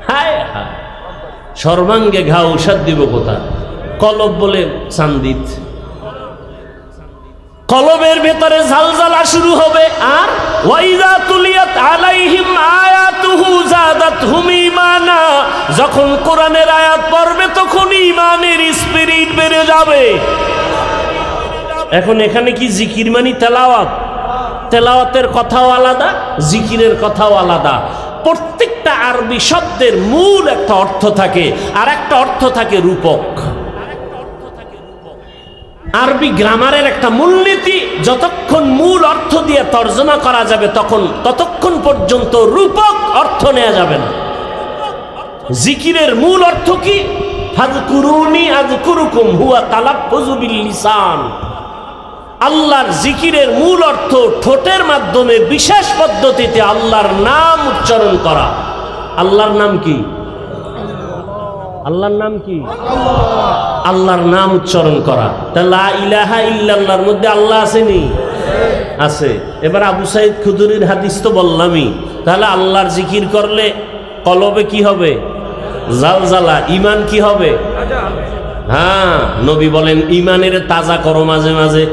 হায় হায়, সর্বাঙ্গে ঘা ঔষধ দিব কোথায়? কলব বলে সান্দিত। কলবের ভেতরে ঝালঝালা শুরু হবে। আর ওয়াইদা তুলিয়াত আলাইহিম আয়াতুহু যাদাতহুম ঈমানা, যখন কোরআনের আয়াত পড়বে তখন ঈমানের স্পিরিট বেড়ে যাবে। এখন এখানে কি জিকির মানে তেলাওয়াত? তেলাওয়াতের কথাও আলাদা, জিকিরের কথাও আলাদা। প্রত্যেকটা আরবি শব্দের মূল একটা অর্থ থাকে, আর একটা অর্থ থাকে রূপক। আরবি গ্রামারের একটা মূলনীতি, যতক্ষণ মূল অর্থ দিয়ে তর্জমা করা যাবে ততক্ষণ পর্যন্ত রূপক অর্থ নেওয়া যাবে না। জিকিরের মূল অর্থ কি? ফাযকুরুনি আযকুরুকুম হুয়া তালাফফুযু বিল লিসান। আল্লাহর জিকিরের মূল অর্থ ঠোঁটের মাধ্যমে বিশেষ পদ্ধতিতে আল্লাহর নাম উচ্চারণ করা। আল্লাহর নাম কি? আল্লাহর নাম কি? আল্লাহর নাম উচ্চারণ করা। তা লা ইলাহা ইল্লাল্লাহর মধ্যে আল্লাহ আসেনি? আছে। এবার আবু সাঈদ খুদরির হাদিস তো বললামই। তাহলে আল্লাহর জিকির করলে কলবে কি হবে? জালজালা। ঈমান কি হবে? হ্যাঁ, নবী বলেন ঈমানের তাজা করো মাঝে মাঝে।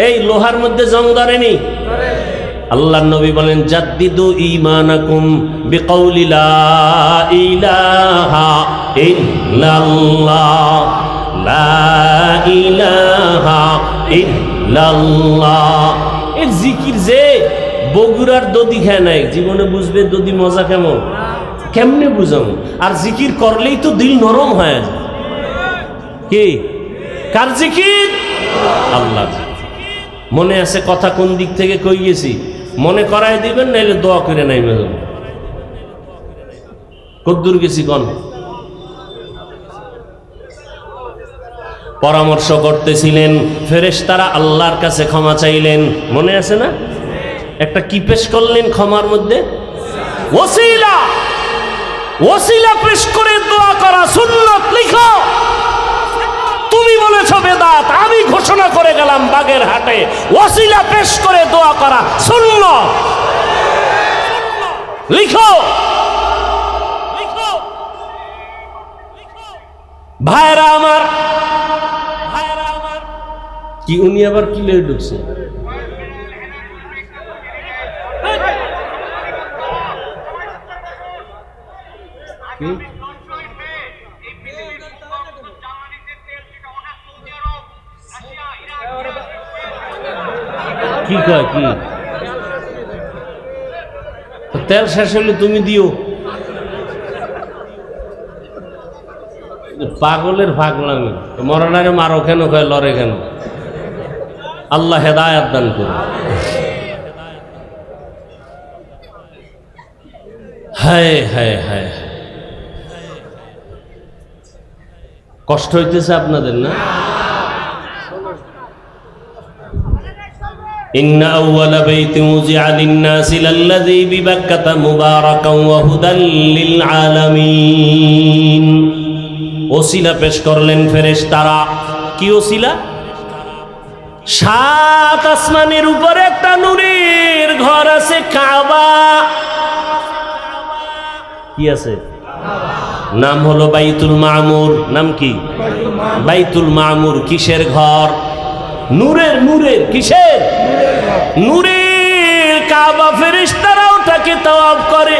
এই লোহার মধ্যে জং ধরেনি? আল্লাহর নবী বলেন জাদ্দিদু ঈমানাকুম বিকাউলি লা ইলাহা ইল্লাল্লাহ, লা ইলাহা ইল্লাল্লাহ। এর জিকির যে বগুড়ার দদি খায় নাই, জীবনে বুঝবে দদি মজা কেমন। কেমনে বুঝাম? আর জিকির করলেই তো দিল নরম হয়। কি? কার জিকির? আল্লাহ। মনে আছে কথা কোন দিক থেকে কই গেছি? মনে করাই দিবেন, নাইলে দোয়া করে নাই মেজব। কদ্দুর গেছি কোন? পরামর্শ করতেছিলেন, ফেরেশতারা আল্লাহর কাছে ক্ষমা চাইলেন, মনে আছে না? একটা কি পেশ করলেন ক্ষমার মধ্যে? ওসিলা। ওসিলা পেশ করে দোয়া করা সুন্নাত। লিখো, তুমি বলেছো বেদাত, আমি ঘোষণা করে গেলাম বাগেরহাটে ওসিলা পেশ করে দোয়া করা সুন্নাত। লিখো। ভাইরা আমার, কি উনি আবার কি লেগে ঢুকছে? কি কয় কি তেল শেষ হলে তুমি দিও। পাগলের পাগলামি, মরনারে মারো কেন, কয় লড়ে কেন। আল্লাহ হেদায়াত দান করুন। হায় হায় হায়, কষ্ট হইতেছে আপনাদের না? ইন্না আউওয়ালা বাইতিন উযিআ লিন-নাসি লাল্লাযী বিবাক্কাতা মুবারাকান ওয়া হুদাল লিল আলামিন। ওসিলা পেশ করলেন ফেরেশতারা। কি ওসিলা? 7 আসমানের উপরে একটা নূরের ঘর আছে, কাবা। কি আছে? নাম হলো বাইতুল মামুর। নাম কি? বাইতুল মামুর। কিসের ঘর? নূরের। নূরের কিসের? নূরের কাবা। ফেরেশতারা ওটাকে তাওয়াফ করে।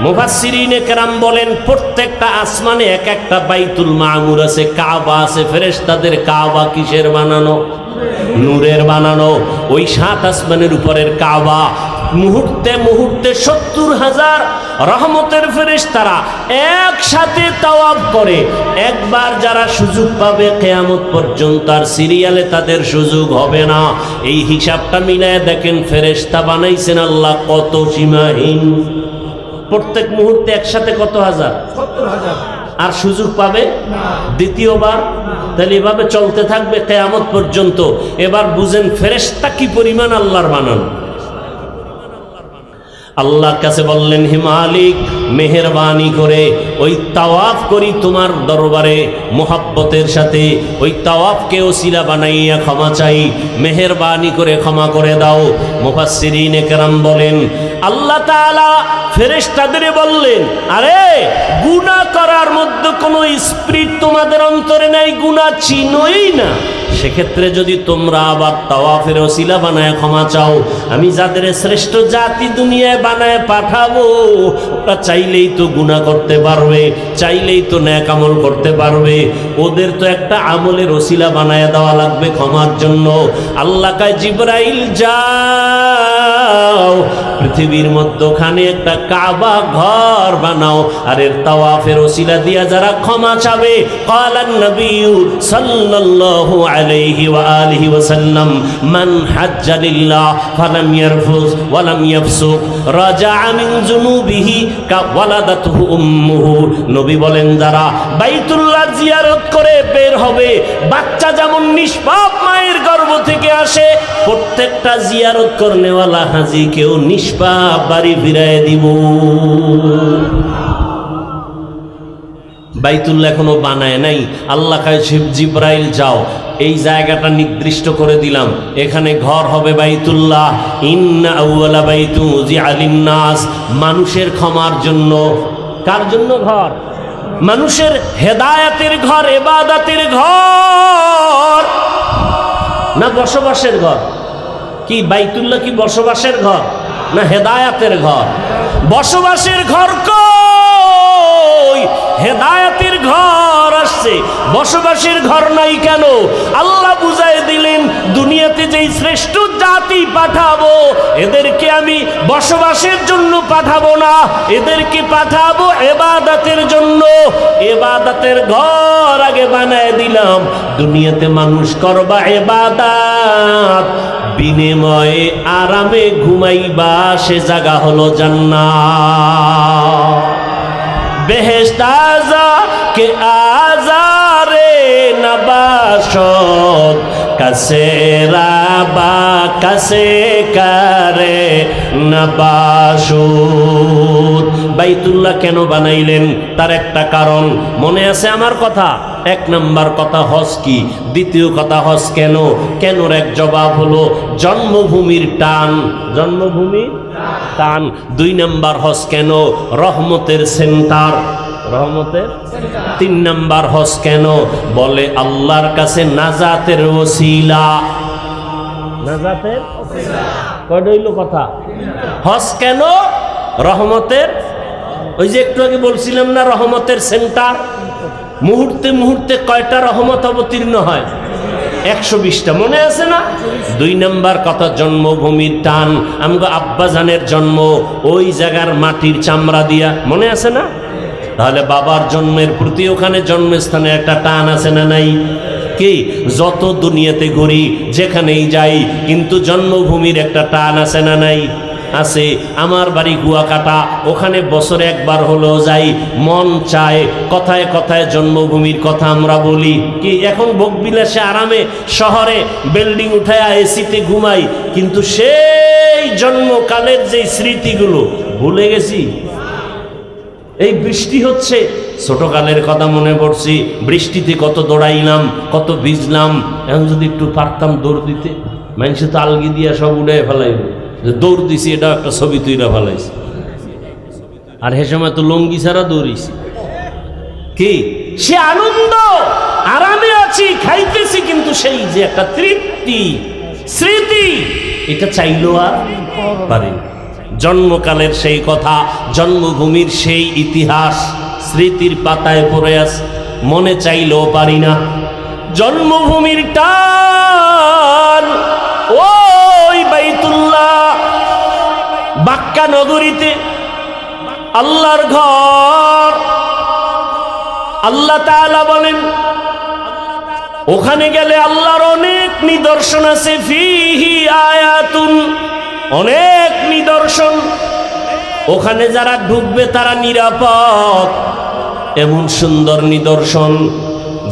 মুফাসসিরিনে কেরাম বলেন প্রত্যেকটা আসমানে এক একটা বাইতুল মামুর আছে, কাবা আছে। ফেরেশতাদের কাবা কিসের বানানো? নূরের বানানো। ওই 7 আসমানের উপরের কাবা মুহূর্তে মুহূর্তে 70,000 রহমতের ফেরেশতারা একসাথে তাওয়াফ করে। একবার যারা সুযোগ পাবে কিয়ামত পর্যন্ত আর সিরিয়ালে তাদের সুযোগ হবে না। এই হিসাবটা মিলায় দেখেন ফেরেশতা বানাইছেন আল্লাহ কত সীমাহীন। প্রত্যেক মুহূর্তে একসাথে কত হাজার? 70,000। আর সুযোগ পাবে দ্বিতীয়বার? তাহলে এভাবে চলতে থাকবে কিয়ামত পর্যন্ত। এবার বুঝেন ফেরেশতা কি পরিমাণ আল্লাহর বানানো। আল্লাহর কাছে বললেন, হে মালিক, মেহেরবানি করে ওই তাওয়াফ করি তোমার দরবারে মোহাব্বতের সাথে। ওই তাওয়াফকে ওসিলা বানাইয়া ক্ষমা চাই, মেহেরবানি করে ক্ষমা করে দাও। মুফাসসিরিনে কেরাম বলেন আল্লাহ তাআলা ফেরেশতাদের বললেন, আরে গুনাহ করার মধ্যে কোনো স্পিরিট তোমাদের অন্তরে নাই, গুনাহ চিনোই না। সেক্ষেত্রে যদি তোমরা আবার তাওয়াফের ওসিলা বানায় ক্ষমা চাও, আমি যাদের শ্রেষ্ঠ জাতি দুনিয়ায় বানায় পাঠাবো, ওরা চাইলেই তো গুনাহ করতে পারবে, চাইলেই তো নেক আমল করতে পারবে। ওদের তো একটা আমলের ওসিলা বানায় দেওয়া লাগবে ক্ষমার জন্য। আল্লাহ কয়, জিবরাইল যাও, পৃথিবীর মধ্যখানে একটা কাবা ঘর বানাও, আর এর তাওয়াফের ওসিলা দিয়া যারা ক্ষমা চাবে, ক্বালান নবিয়্যু সাল্লাল্লাহু আলাইহি ওয়া আলিহি ওয়া সাল্লাম, মান হাজ্জা লিল্লাহ ফালাম ইয়ারফুস ওয়া লাম ইয়াফসুক রাজাআ মিন যুনুবিহি কা ওয়ালাদাতুহু উম্মুহু। নবী বলেন, যারা বাইতুল্লাহ জিয়ারত করে বের হবে, বাচ্চা যেমন নিষ্পাপ মায়ের গর্ভ থেকে আসে, প্রত্যেকটা জিয়ারত করনেওয়ালা হাজীকেও নিষ্পাপ বাড়ি ফিরায় দিব। বাইতুল্লাহ এখনো বানায় নাই। আল্লাহ কয়, জিবরাইল যাও, এই জায়গাটা নির্দিষ্ট করে দিলাম, এখানে ঘর হবে বাইতুল্লাহ। ইন্না আউওয়ালা বাইতুন উযিআ লিন-নাস, মানুষের ক্ষমার জন্য। কার জন্য ঘর? মানুষের হেদায়েতের ঘর, ইবাদতের ঘর, না বসবাসের ঘর? কি বাইতুল্লাহ কি বসবাসের ঘর না হেদায়েতের ঘর? বসবাসের ঘর কই? হেদায়েতের ঘর আসছে, বসবাসের ঘর নাই কেন? আল্লাহ বুঝাই দিলেন, দুনিয়াতে যেই শ্রেষ্ঠ জাতি পাঠাবো, এদেরকে আমি বসবাসের জন্য পাঠাবো না, এদেরকে পাঠাবো ইবাদতের জন্য। ইবাদতের ঘর আগে বানায় দিলাম। দুনিয়াতে মানুষ করবা ইবাদত, বিনিময়ে আরামে ঘুমাইবা, সে জায়গা হলো জান্নাত। বেহেশত আযা কে আজারে নবাশত, কাসে রাবা কাসে কারে নবাশুত। বাইতুল্লাহ কেন বানাইলেন? তার একটা কারণ মনে আছে আমার কথা। 1 নাম্বার কথা হজ কি, দ্বিতীয় কথা হজ কেন, কেনর এক জবাব হলো জন্মভূমির টান, জন্মভূমির টান। 2 নাম্বার হজ কেন, রহমতের সেন্টার, রহমতের। 3 নাম্বার হজ কেন, বলে আল্লাহর কাছে নাজাতের ওসিলা, নাজাতের কয়টা হইল কথা? হজ কেন? রহমতের। ওই যে একটু আগে বলছিলাম না, রহমতের সেন্টার। মুহূর্তে মুহূর্তে কয়টা রহমত অবতীর্ণ হয়? 120টা মনে আছে না? 2 নম্বর কথা, জন্মভূমির টান। আমগো আব্বাজানের জন্ম ওই জায়গার মাটির চামড়া দিয়া, মনে আছে না? তাহলে বাবার জন্মের প্রতি ওখানে জন্মস্থানে একটা টান আছে না নাই? কি যত দুনিয়াতে ঘুরি যেখানেই যাই, কিন্তু জন্মভূমির একটা টান আছে না নাই? আছে। আমার বাড়ি কুয়াকাটা, ওখানে বছরে একবার হলেও যাই, মন চায় কথায় কথায় জন্মভূমির কথা আমরা বলি। কি এখন ভোগবিলাসে আরামে শহরে বিল্ডিং উঠায় এসিতে ঘুমাই, কিন্তু সেই জন্মকালের যে স্মৃতিগুলো ভুলে গেছি। এই বৃষ্টি হচ্ছে, ছোটকালের কথা মনে পড়ছি, বৃষ্টিতে কত দৌড়াইলাম, কত ভিজলাম। এখন যদি একটু পারতাম দৌড় দিতে, মানুষে তো আলগি দিয়া সব উড়ে ফেলাইব, দৌড় দিছি এটা একটা ছবি তুইরা ফেলাইছি। আর হে সময় তো লঙ্গি ছাড়া দৌড়িছি। কি সে আনন্দ, আরামে আছি, খাইতেছি, কিন্তু সেই যে একটা তৃপ্তি, স্মৃতি, এটা চাইলো আর পারি। জন্মকালের সেই কথা, জন্মভূমির সেই ইতিহাস স্মৃতির পাতায় পড়ে আছে, মনে চাইলেও পারি না। জন্মভূমির টান ওই বাইতুল্লাহ বাক্কা নগরীতে, আল্লাহর ঘর। আল্লাহ তাআলা বলেন ওখানে গেলে আল্লাহর অনেক নিদর্শন আছে, ফিহি আয়াতুন, অনেক নিদর্শন। ওখানে যারা ঢুকবে তারা নিরাপদ, এমন সুন্দর নিদর্শন।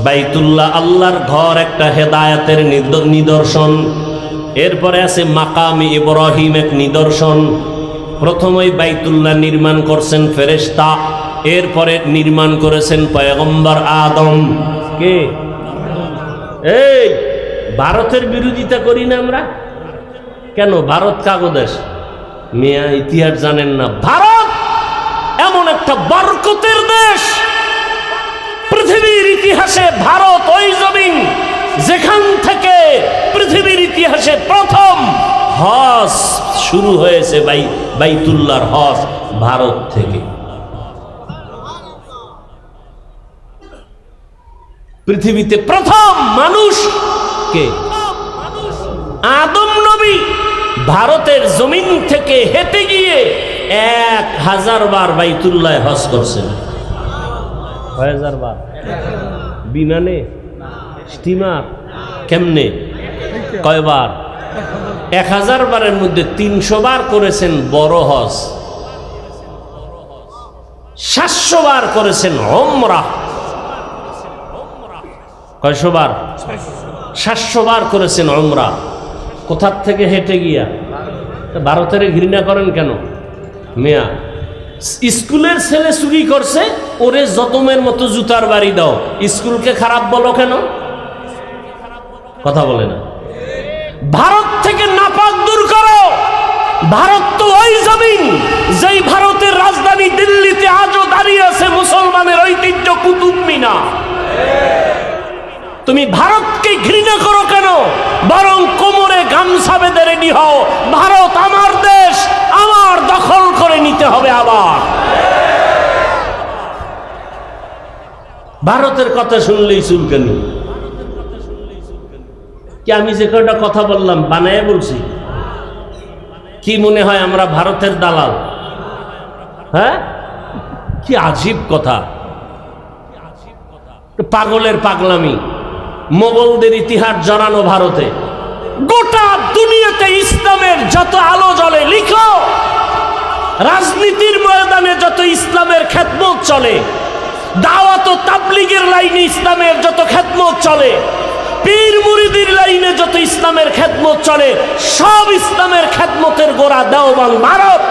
বাইতুল্লাহ আল্লাহর ঘর একটা হেদায়েতের নিদর্শন। এরপরে আছে মাকামি ইব্রাহিম, এক নিদর্শন। প্রথমেই বাইতুল্লাহ নির্মাণ করছেন ফেরেশতা, এরপরে নির্মাণ করেছেন পয়গম্বর আদম। কে? এই ভারতের বিরোধিতা করি না আমরা কেন? ভারত কাগো দেশ, মিয়া ইতিহাস জানেন না? ভারত এমন একটা বরকতের দেশ, পৃথিবীর ইতিহাসে ভারত ওই জমিন যেখান থেকে পৃথিবীর ইতিহাসে প্রথম হজ শুরু হয়েছে, বাইতুল্লাহর হজ ভারত থেকে। পৃথিবীতে প্রথম মানুষ কে? আদম নবী ভারতের জমিন থেকে হেঁটে গিয়ে 1000 বার বাইতুল্লাহ হজ করছেন। 1000 বার? বিমানে, স্টিমার, কেমনে, কয়বার? 1000 বারের মধ্যে 300 বার করেছেন বড় হজ, 700 বার করেছেন ওমরাহ। কয়শো বার? 700 বার করেছেন ওমরাহ। কোথার থেকে হেঁটে গিয়া? ভারতের ঘৃণা করেন কেন মিয়া? স্কুলের ছেলে চুরি করছে, ওরে যতমের মতো জুতার বাড়ি দাও, স্কুলকে খারাপ বলো কেন? কথা বলে না। ভারত থেকে নাপাক দূর করো। ভারত তো ওই জমিন যেই ভারতের রাজধানী দিল্লিতে আজও দাঁড়িয়ে আছে মুসলমানের ঐতিহ্য কুতুব মিনার। তুমি ভারতকে ঘৃণা করো কেন? বরং কোমরে গামছা বেঁধে রেডি হও, ভারত আমার দেশ, আমার দখল করে নিতে হবে আবার। ভারতের কথা শুনলেই চুলকানি। কি আমি যে কয়টা কথা বললাম বানায় বলছি? কি মনে হয় আমরা ভারতের দালাল? হ্যাঁ, কি আজীব কথা, পাগলের পাগলামি। মোগলদের ইতিহাস জড়ানো ভারতে। গোটা দুনিয়াতে ইসলামের যত আলো জ্বলে, লিখো, রাজনীতির ময়দানে যত ইসলামের খেদমত চলে, দাওয়াত ও তাবলীগের লাইনে ইসলামের যত খেদমত চলে, পীর মুরিদির লাইনে যত ইসলামের খেদমত চলে, সব ইসলামের খেদমতের গোড়া দেওবন্দ ভারত।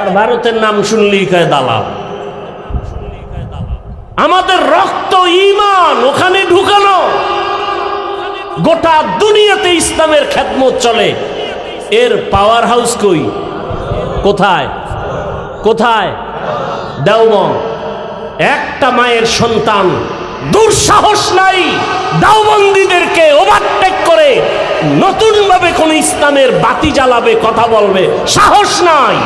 আর ভারতের নাম শুনলেই কয় দালাল। আমাদের রক্ত ঈমান ওখানে ঢুকানো। গোটা দুনিয়াতে ইসলামের খেদমত চলে, এর পাওয়ার হাউস কই? কোথায়? কোথায়? দেওবন্দ। একটা মায়ের সন্তান দুঃসাহস নাই দেওবন্দীদেরকে ওভারটেক করে নতুন ভাবে কোন ইসলামের বাতি জ্বালাবে, কথা বলবে, সাহস নাই।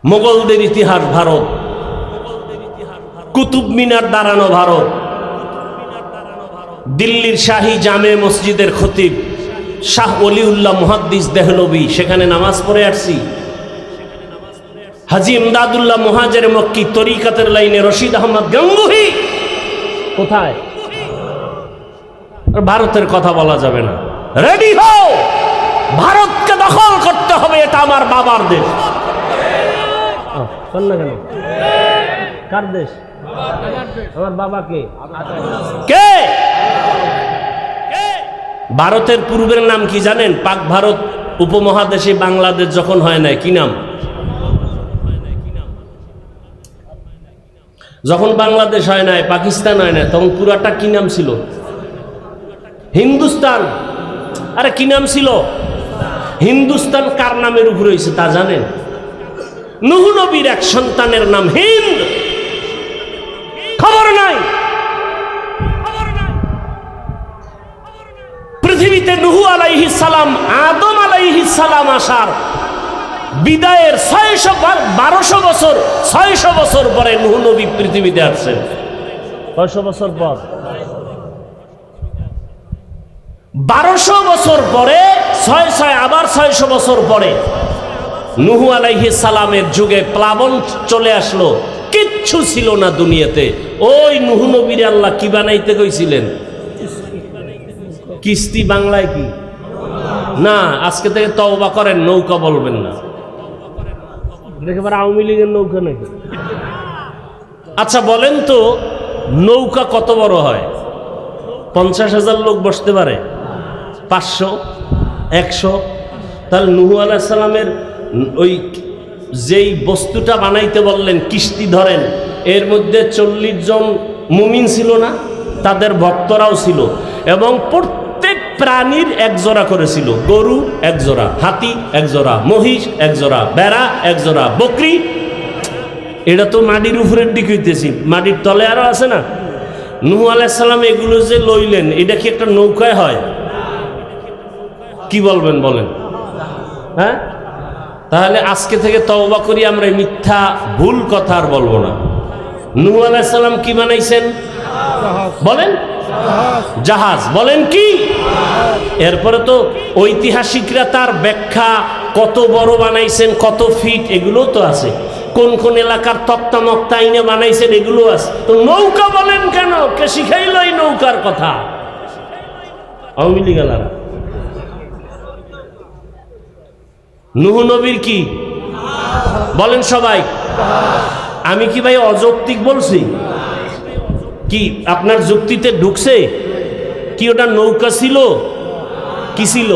মোগলদের ইতিহাস ভারত। কুতুব মিনার দাঁড়ানো ভারত, দিল্লির শাহী জামে মসজিদের খতিব শাহ ওলিউল্লাহ মুহাদ্দিস দেহলভী, সেখানে নামাজ পড়ে আসছি। হাজী ইমদাদুল্লাহ মুহাজির মক্কি, তরিকাতের লাইনে রশিদ আহমদ গঙ্গুহি, কোথায়? ভারতের কথা বলা যাবে না। রেডি হও, ভারতকে দখল করতে হবে, এটা আমার বাবার দেশ। কেন কার দেশ? আমার বাবাকে কে? ভারতের পূর্বের নাম কি জানেন? পাক ভারত উপমহাদেশে বাংলাদেশ যখন হয় নাই, কি নাম? যখন বাংলাদেশ হয় নাই, পাকিস্তান হয় নাই, তখন পুরাটা কি নাম ছিল? হিন্দুস্তান। আরে কি নাম ছিল? হিন্দুস্তান কার নামের উপর হয়েছে তা জানেন? নূহ নবীর এক সন্তানের নাম হিন্দ। খবর নাই? পৃথিবীতে নূহ আলাইহিস সালাম, আদম আলাইহিস সালাম আসার বিদায়ের 1200 বছর, 600 বছর পরে নূহ নবী পৃথিবীতে আসছেন। 600 বছর পর, 1200 বছর পরে, 6 আবার 600 বছর পরে নূহ আলাইহিস সালামের যুগে প্লাবন চলে আসলো। কিচ্ছু ছিল না দুনিয়াতে। ওই নূহ নবীর আল্লাহ কি বানাইতে কইছিলেন? কিস্তি। বাংলায় কি? না, আজকে থেকে তওবা করেন, নৌকা বলবেন না। একেবারে আওয়ামী লীগের নৌকা নাকি? আচ্ছা বলেন তো, নৌকা কত বড় হয়? 50,000 লোক বসতে পারে? 500, 100? তাহলে নূহ আলাইহিস সালামের ওই যেই বস্তুটা বানাইতে বললেন, কিস্তি ধরেন, এর মধ্যে 40 জন মুমিন ছিল না? তাদের ভক্তরাও ছিল, এবং প্রত্যেক প্রাণীর এক জোড়া করেছিল। গরু এক জোড়া, হাতি এক জোড়া, মহিষ এক জোড়া, বেড়া এক জোড়া, বকরি। এটা তো মাটির উপরের দিকে হইতেছি, মাটির তলে আরো আছে না? নূহ আলাইহিস সালাম এগুলো যে লইলেন, এটা কি একটা নৌকায় হয়? কি বলবেন বলেন? হ্যাঁ, তাহলে আজকে থেকে তওবা করি, আমরা মিথ্যা ভুল কথা আর বলবো না। নূহ আলাইহিস সালাম কি বানাইছেন বলেন? জাহাজ। বলেন কি? এরপরে তো ঐতিহাসিকরা তার ব্যাখ্যা, কত বড় বানাইছেন, কত ফিট, এগুলো তো আছে। কোন কোন এলাকার তক্তা মক্তা আইনে বানাইছেন, এগুলো আছে। তো নৌকা বলেন কেন? কে শিখাইল এই নৌকার কথা? আওয়ামী লীগ আলারা। নূহ নবীর কি বলেন সবাই? আমি কি ভাই অযৌক্তিক বলছি? কি আপনার যুক্তিতে ঢুকছে? কি ওটা নৌকা ছিল? কি ছিল?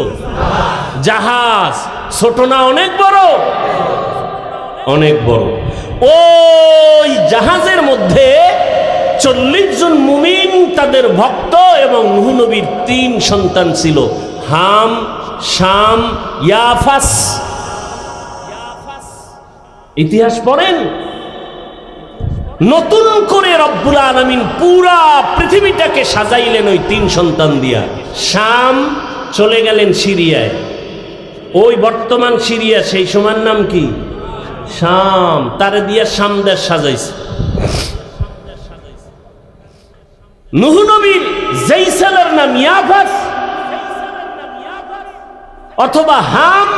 জাহাজ। ছোট না অনেক বড়? অনেক বড়। ওই জাহাজের মধ্যে 40 জন মুমিন, তাদের ভক্ত, এবং নূহ নবীর 3 সন্তান ছিল, হাম, শাম, ইয়াফাস। ইতিহাস পড়েন। নতুন করে রব্বুল আলামিন পুরা পৃথিবীটাকে সাজাইলেন ওই 3 সন্তান দিয়া। শাম চলে গেলেন সিরিয়ায়, ওই বর্তমান সিরিয়া, সেই সময়ের নাম কি? শাম। তারে দিয়া শাম দেশ সাজাইছে। নূহ নবীর যেই ছেলের নাম ইয়াফাস অথবা হাম,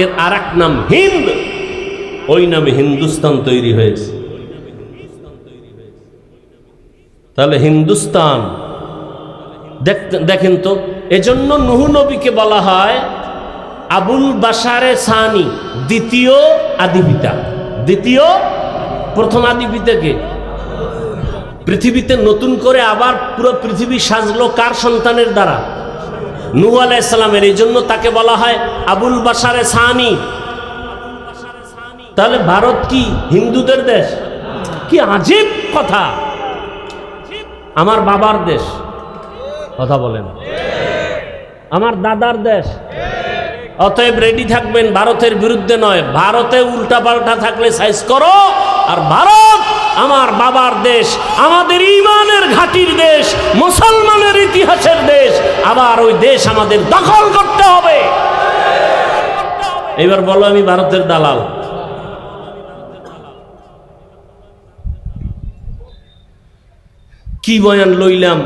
এর আর এক নাম হিন্দ, ওই নামে হিন্দুস্তান তৈরি হয়েছে। তাহলে হিন্দুস্তান দেখেন তো, এজন্য নূহ নবীকে বলা হয় আবুল বাশারে সানি, দ্বিতীয় আদিপিতা। দ্বিতীয়, প্রথম আদিপিতাকে পৃথিবীতে নতুন করে আবার পুরো পৃথিবী সাজলো কার সন্তানের দ্বারা? নূহ আলাইহিস সালামের। এই জন্য তাকে বলা হয় আবুল বাশারে সানি। তাহলে ভারত কি হিন্দুদের দেশ? কি আজীব কথা! আমার বাবার দেশ। কথা বলেন। আমার দাদার দেশ। অতএব রেডি থাকবেন, ভারতের বিরুদ্ধে নয়। ভারতে উল্টা পাল্টা থাকলে সাইজ করো। আর ভারত আমার বাবার দেশ, আমাদের ইমানের ঘাটির দেশ, মুসলমানের ইতিহাসের দেশ। আবার ওই দেশ আমাদের দখল করতে হবে। এবার বলো, আমি ভারতের দালাল? কি বয়ান লইলাম,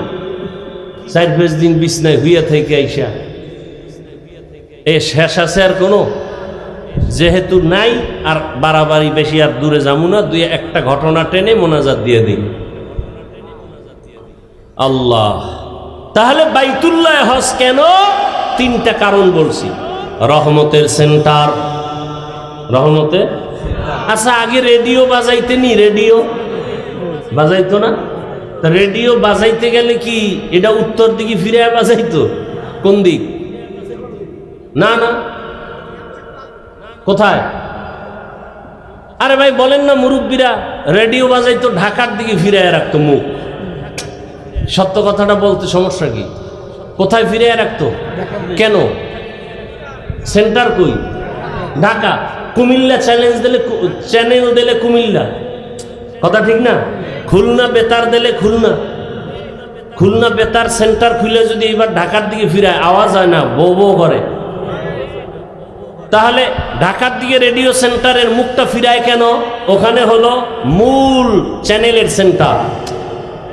4-5 দিন বিছনায় হইয়া থেকে আইসা এ শেষ আছে আর কোনো? যেহেতু নাই আর বাড়াবাড়ি বেশি আর দূরে যাবো না, দুই একটা ঘটনা টেনে মোনাজাত দিয়ে দিই। আল্লাহ, তাহলে বাইতুল্লাহ হজ কেন? 3টা কারণ বলছি। রহমতের সেন্টার, রহমতে। আচ্ছা, আগে রেডিও বাজাইতে নি? রেডিও বাজাইতো না? রেডিও বাজাইতে গেলে কি এটা উত্তর দিকে ফিরে বাজাইতো? কোন দিক? না না, কোথায়? আরে ভাই বলেন না, মুরব্বীরা রেডিও বাজাইতো ঢাকার দিকে ফিরে রাখতো মুখ। সত্য কথাটা বলতে সমস্যা কি? কোথায় ফিরে রাখতো? কেন? সেন্টার কই? ঢাকা। কুমিল্লা চ্যানেল দিলে কুমিল্লা, কথা ঠিক না? খুলনা বেতার দিলে খুলনা, খুলনা বেতার সেন্টার খুলে যদি এবার ঢাকার দিকে ফিরায়, আওয়াজ হয় না, বো বো করে। তাহলে ঢাকার দিকে রেডিও সেন্টারের মুখটা ফিরায় কেন? ওখানে হলো মূল চ্যানেলের সেন্টার,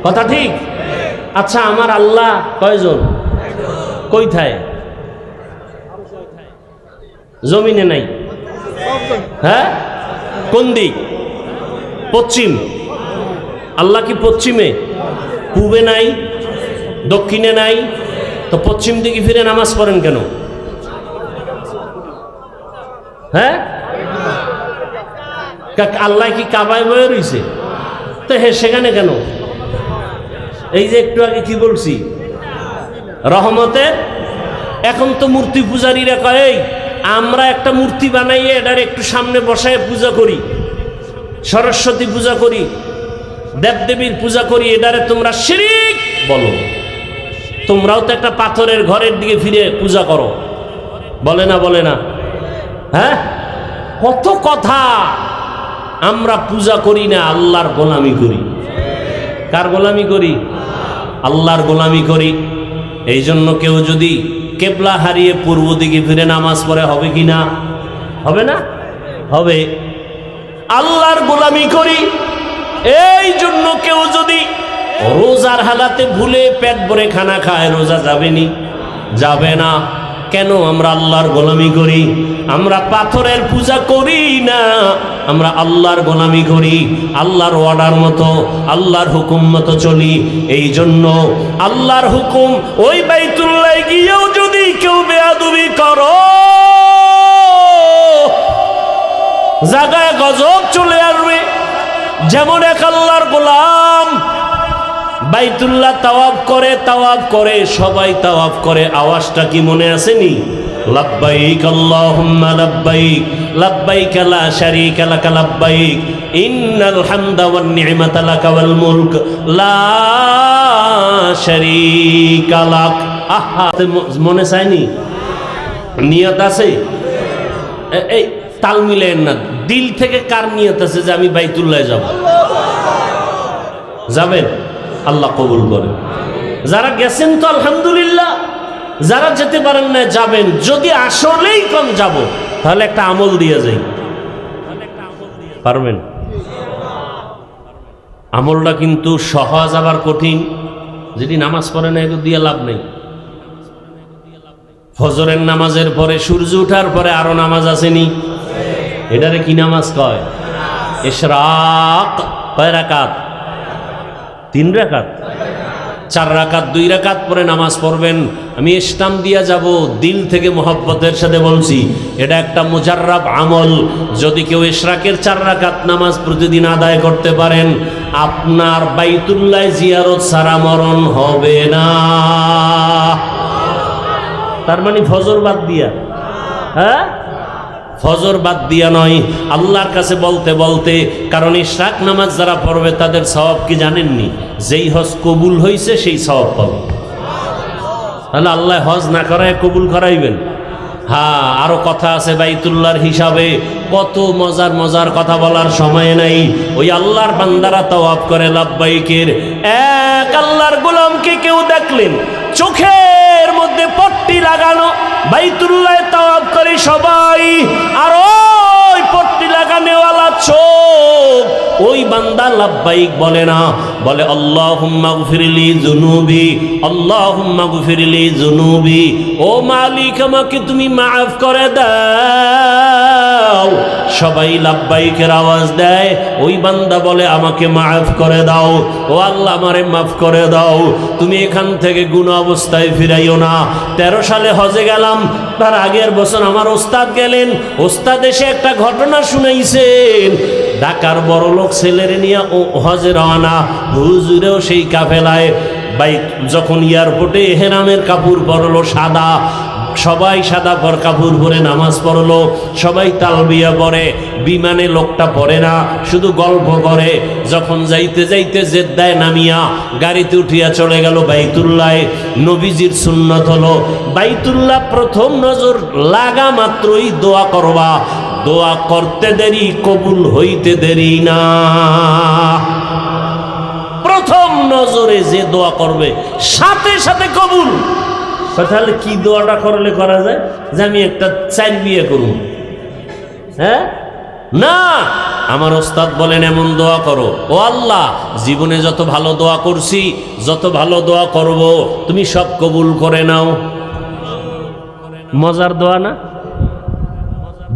কথা ঠিক? আচ্ছা, আমার আল্লাহ কয়জন? কইথায়? জমিনে নাই? হ্যাঁ, কোন দিক? পশ্চিম। আল্লাহ কি পশ্চিমে? পূবে নাই? দক্ষিণে নাই? তো পশ্চিম দিকে ফিরে নামাজ পড়েন কেন? হ্যাঁ, আল্লাহ কি কাবায় বয়ে রইছে? তো হ্যাঁ, সেখানে কেন? এই যে একটু আগে কি বলছি, রহমতের। এখন তো মূর্তি পূজারীরা কয়, এই আমরা একটা মূর্তি বানাইয়ে এটার একটু সামনে বসায় পূজা করি, সরস্বতী পূজা করি, দেবদেবীর পূজা করি, এটারে তোমরা শিরিক বলো। তোমরাও তো একটা পাথরের ঘরের দিকে ফিরে পূজা করো, বলে না? বলে না? হ্যাঁ, কত কথা। আমরা পূজা করি না, আল্লাহর গোলামি করি। কার গোলামি করি? আল্লাহর গোলামি করি। এই জন্য কেউ যদি কেবলা হারিয়ে পূর্ব দিকে ফিরে নামাজ পড়ে, হবে কি না? হবে না? হবে। আল্লাহর গোলামি করি। এই জন্য কেউ যদি রোজার হালাতে ভুলে পেট ভরে খানা খায়, রোজা যাবেনি? যাবে না। কেন? আমরা আল্লাহর গোলামি করি। আমরা পাথরের পূজা করি না, আমরা আল্লাহর গোলামি করি। আল্লাহর অর্ডার মতো, আল্লাহর হুকুম মতো চলি। এই জন্য আল্লাহর হুকুম, ওই বাইতুল্লাহ গিয়েও যদি কেউ বেয়াদবি করো, জায়গায় গজব চলে আসবে। যেমন এক আল্লাহর গোলাম বাইতুল্লাহ তাওয়াফ করে, সবাই তাওয়াফ করে, আওয়াজটা কি মনে আসেনি? লাব্বাইক আল্লাহুম্মা লাব্বাইক, লাব্বাইক লা শারীকা লাক লাব্বাইক, ইন্নাল হামদা ওয়ান নি'মাতা লাকা ওয়াল মুলক লা শারীকা লাক। আহা, মনে চায়নি? নিয়ত আছে? এই তাল মিলেন না। দিল থেকে কার নিয়ত আছে যে আমি বাইতুল্লাহ যাব? যাবেন? আল্লাহ কবুল করে। যারা গেছেন তো আলহামদুলিল্লাহ, যারা যেতে পারেন না যাবেন। যদি আসলেই কম যাব, তাহলে একটা আমল দিয়ে যাই। পারবেন? আমলটা কিন্তু সহজ আবার কঠিন। যদি নামাজ পড়ে না, এগুলো দিয়ে লাভ নেই। ফজরের নামাজের পরে, সূর্য ওঠার পরে আরো নামাজ আসেনি? এটারে কি নামাজ কয়? ইশরাক। কয় রাকাত? 3 রাকাত। 4 রাকাত, 2 রাকাত পরে নামাজ পড়বেন। আমি স্টাম্প দিয়া যাব, দিল থেকে মোহাব্বতের সাথে বলছি, এটা একটা মুজাররাব আমল। যদি কেউ ইশরাকের 4 রাকাত নামাজ প্রতিদিন আদায় করতে পারেন, আপনার বাইতুল্লাহ জিয়ারত ছাড়া মরণ হবে না। তার মানে ফজর বাদ দিয়া? হ্যাঁ, ফজর বাদ দিয়া নয়, আল্লাহর কাছে বলতে বলতে। কারণ ইশরাক নামাজ যারা পড়বে তাদের সওয়াব কি জানেননি? যেই হজ কবুল হয়েছে সেই সওয়াব পাবে। তাহলে আল্লাহ হজ না করায় কবুল করাইবেন? হ্যাঁ, আরো কথা আছে বাইতুল্লাহর হিসাবে, কত মজার মজার কথা বলার সময় নাই। ওই আল্লাহর বান্দারা তাওয়াফ করে লাব্বাইকের। এক আল্লাহর গোলামকে কেউ দেখলেন চোখের মধ্যে পট্টি লাগানো, বাইতুল্লাহ তাওয়াফ করে সবাই, আর ওই পট্টি লাগানোওয়ালা চোখ ওই বান্দা লাব্বাইক বলে না, বলে আল্লাহুম্মা গফিরলি যুনুবি, আল্লাহুম্মা গফিরলি যুনুবি, ও মালিক আমাকে তুমি মাফ করে দাও। সবাই লাব্বাইকের আওয়াজ দেয়, ওই বান্দা বলে আমাকে মাফ করে দাও, ও আল্লাহ আমারে মাফ করে দাও, তুমি এখান থেকে গুনাহ অবস্থায় ফিরাইও না। 13 সালে হজে গেলাম, তার আগের বছর আমার ওস্তাদ গেলেন, ওস্তাদ এসে একটা ঘটনা শুনাইছেন। ঢাকার বড় লোক ছেলেরে নিয়ে ও হজে রওনা, হুজুরেও সেই কাফেলায়। বাইক যখন এয়ারপোর্টে এহরামের কাপড় পরলো সাদা, সবাই সাদা পর কাপড় পরে নামাজ পড়লো, সবাই তালবিয়া পড়ে। বিমানে লোকটা পড়ে না, শুধু গল্প করে। যখন যাইতে যাইতে জেদ্দায় নামিয়া গাড়িতে উঠিয়া চলে গেল বাইতুল্লাহ। নবীজির সুন্নত হলো বাইতুল্লাহ প্রথম নজর লাগা মাত্রই দোয়া করবা, দোয়া করতে দেরি কবুল হইতে দেরি না। প্রথম নজরে যে দোয়া করবে সাথে সাথে কবুল। তাহলে কি দোয়াটা করলে করা যায় যে আমি একটা 4 বিয়ে করব? হ্যাঁ না, আমার ওস্তাদ বলেন এমন দোয়া করো, ও আল্লাহ জীবনে যত ভালো দোয়া করছি, যত ভালো দোয়া করব তুমি সব কবুল করে নাও। মজার দোয়া না?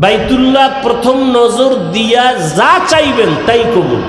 বাইতুল্লাহ প্রথম নজর দিয়া যা চাইবেন তাই কবুল।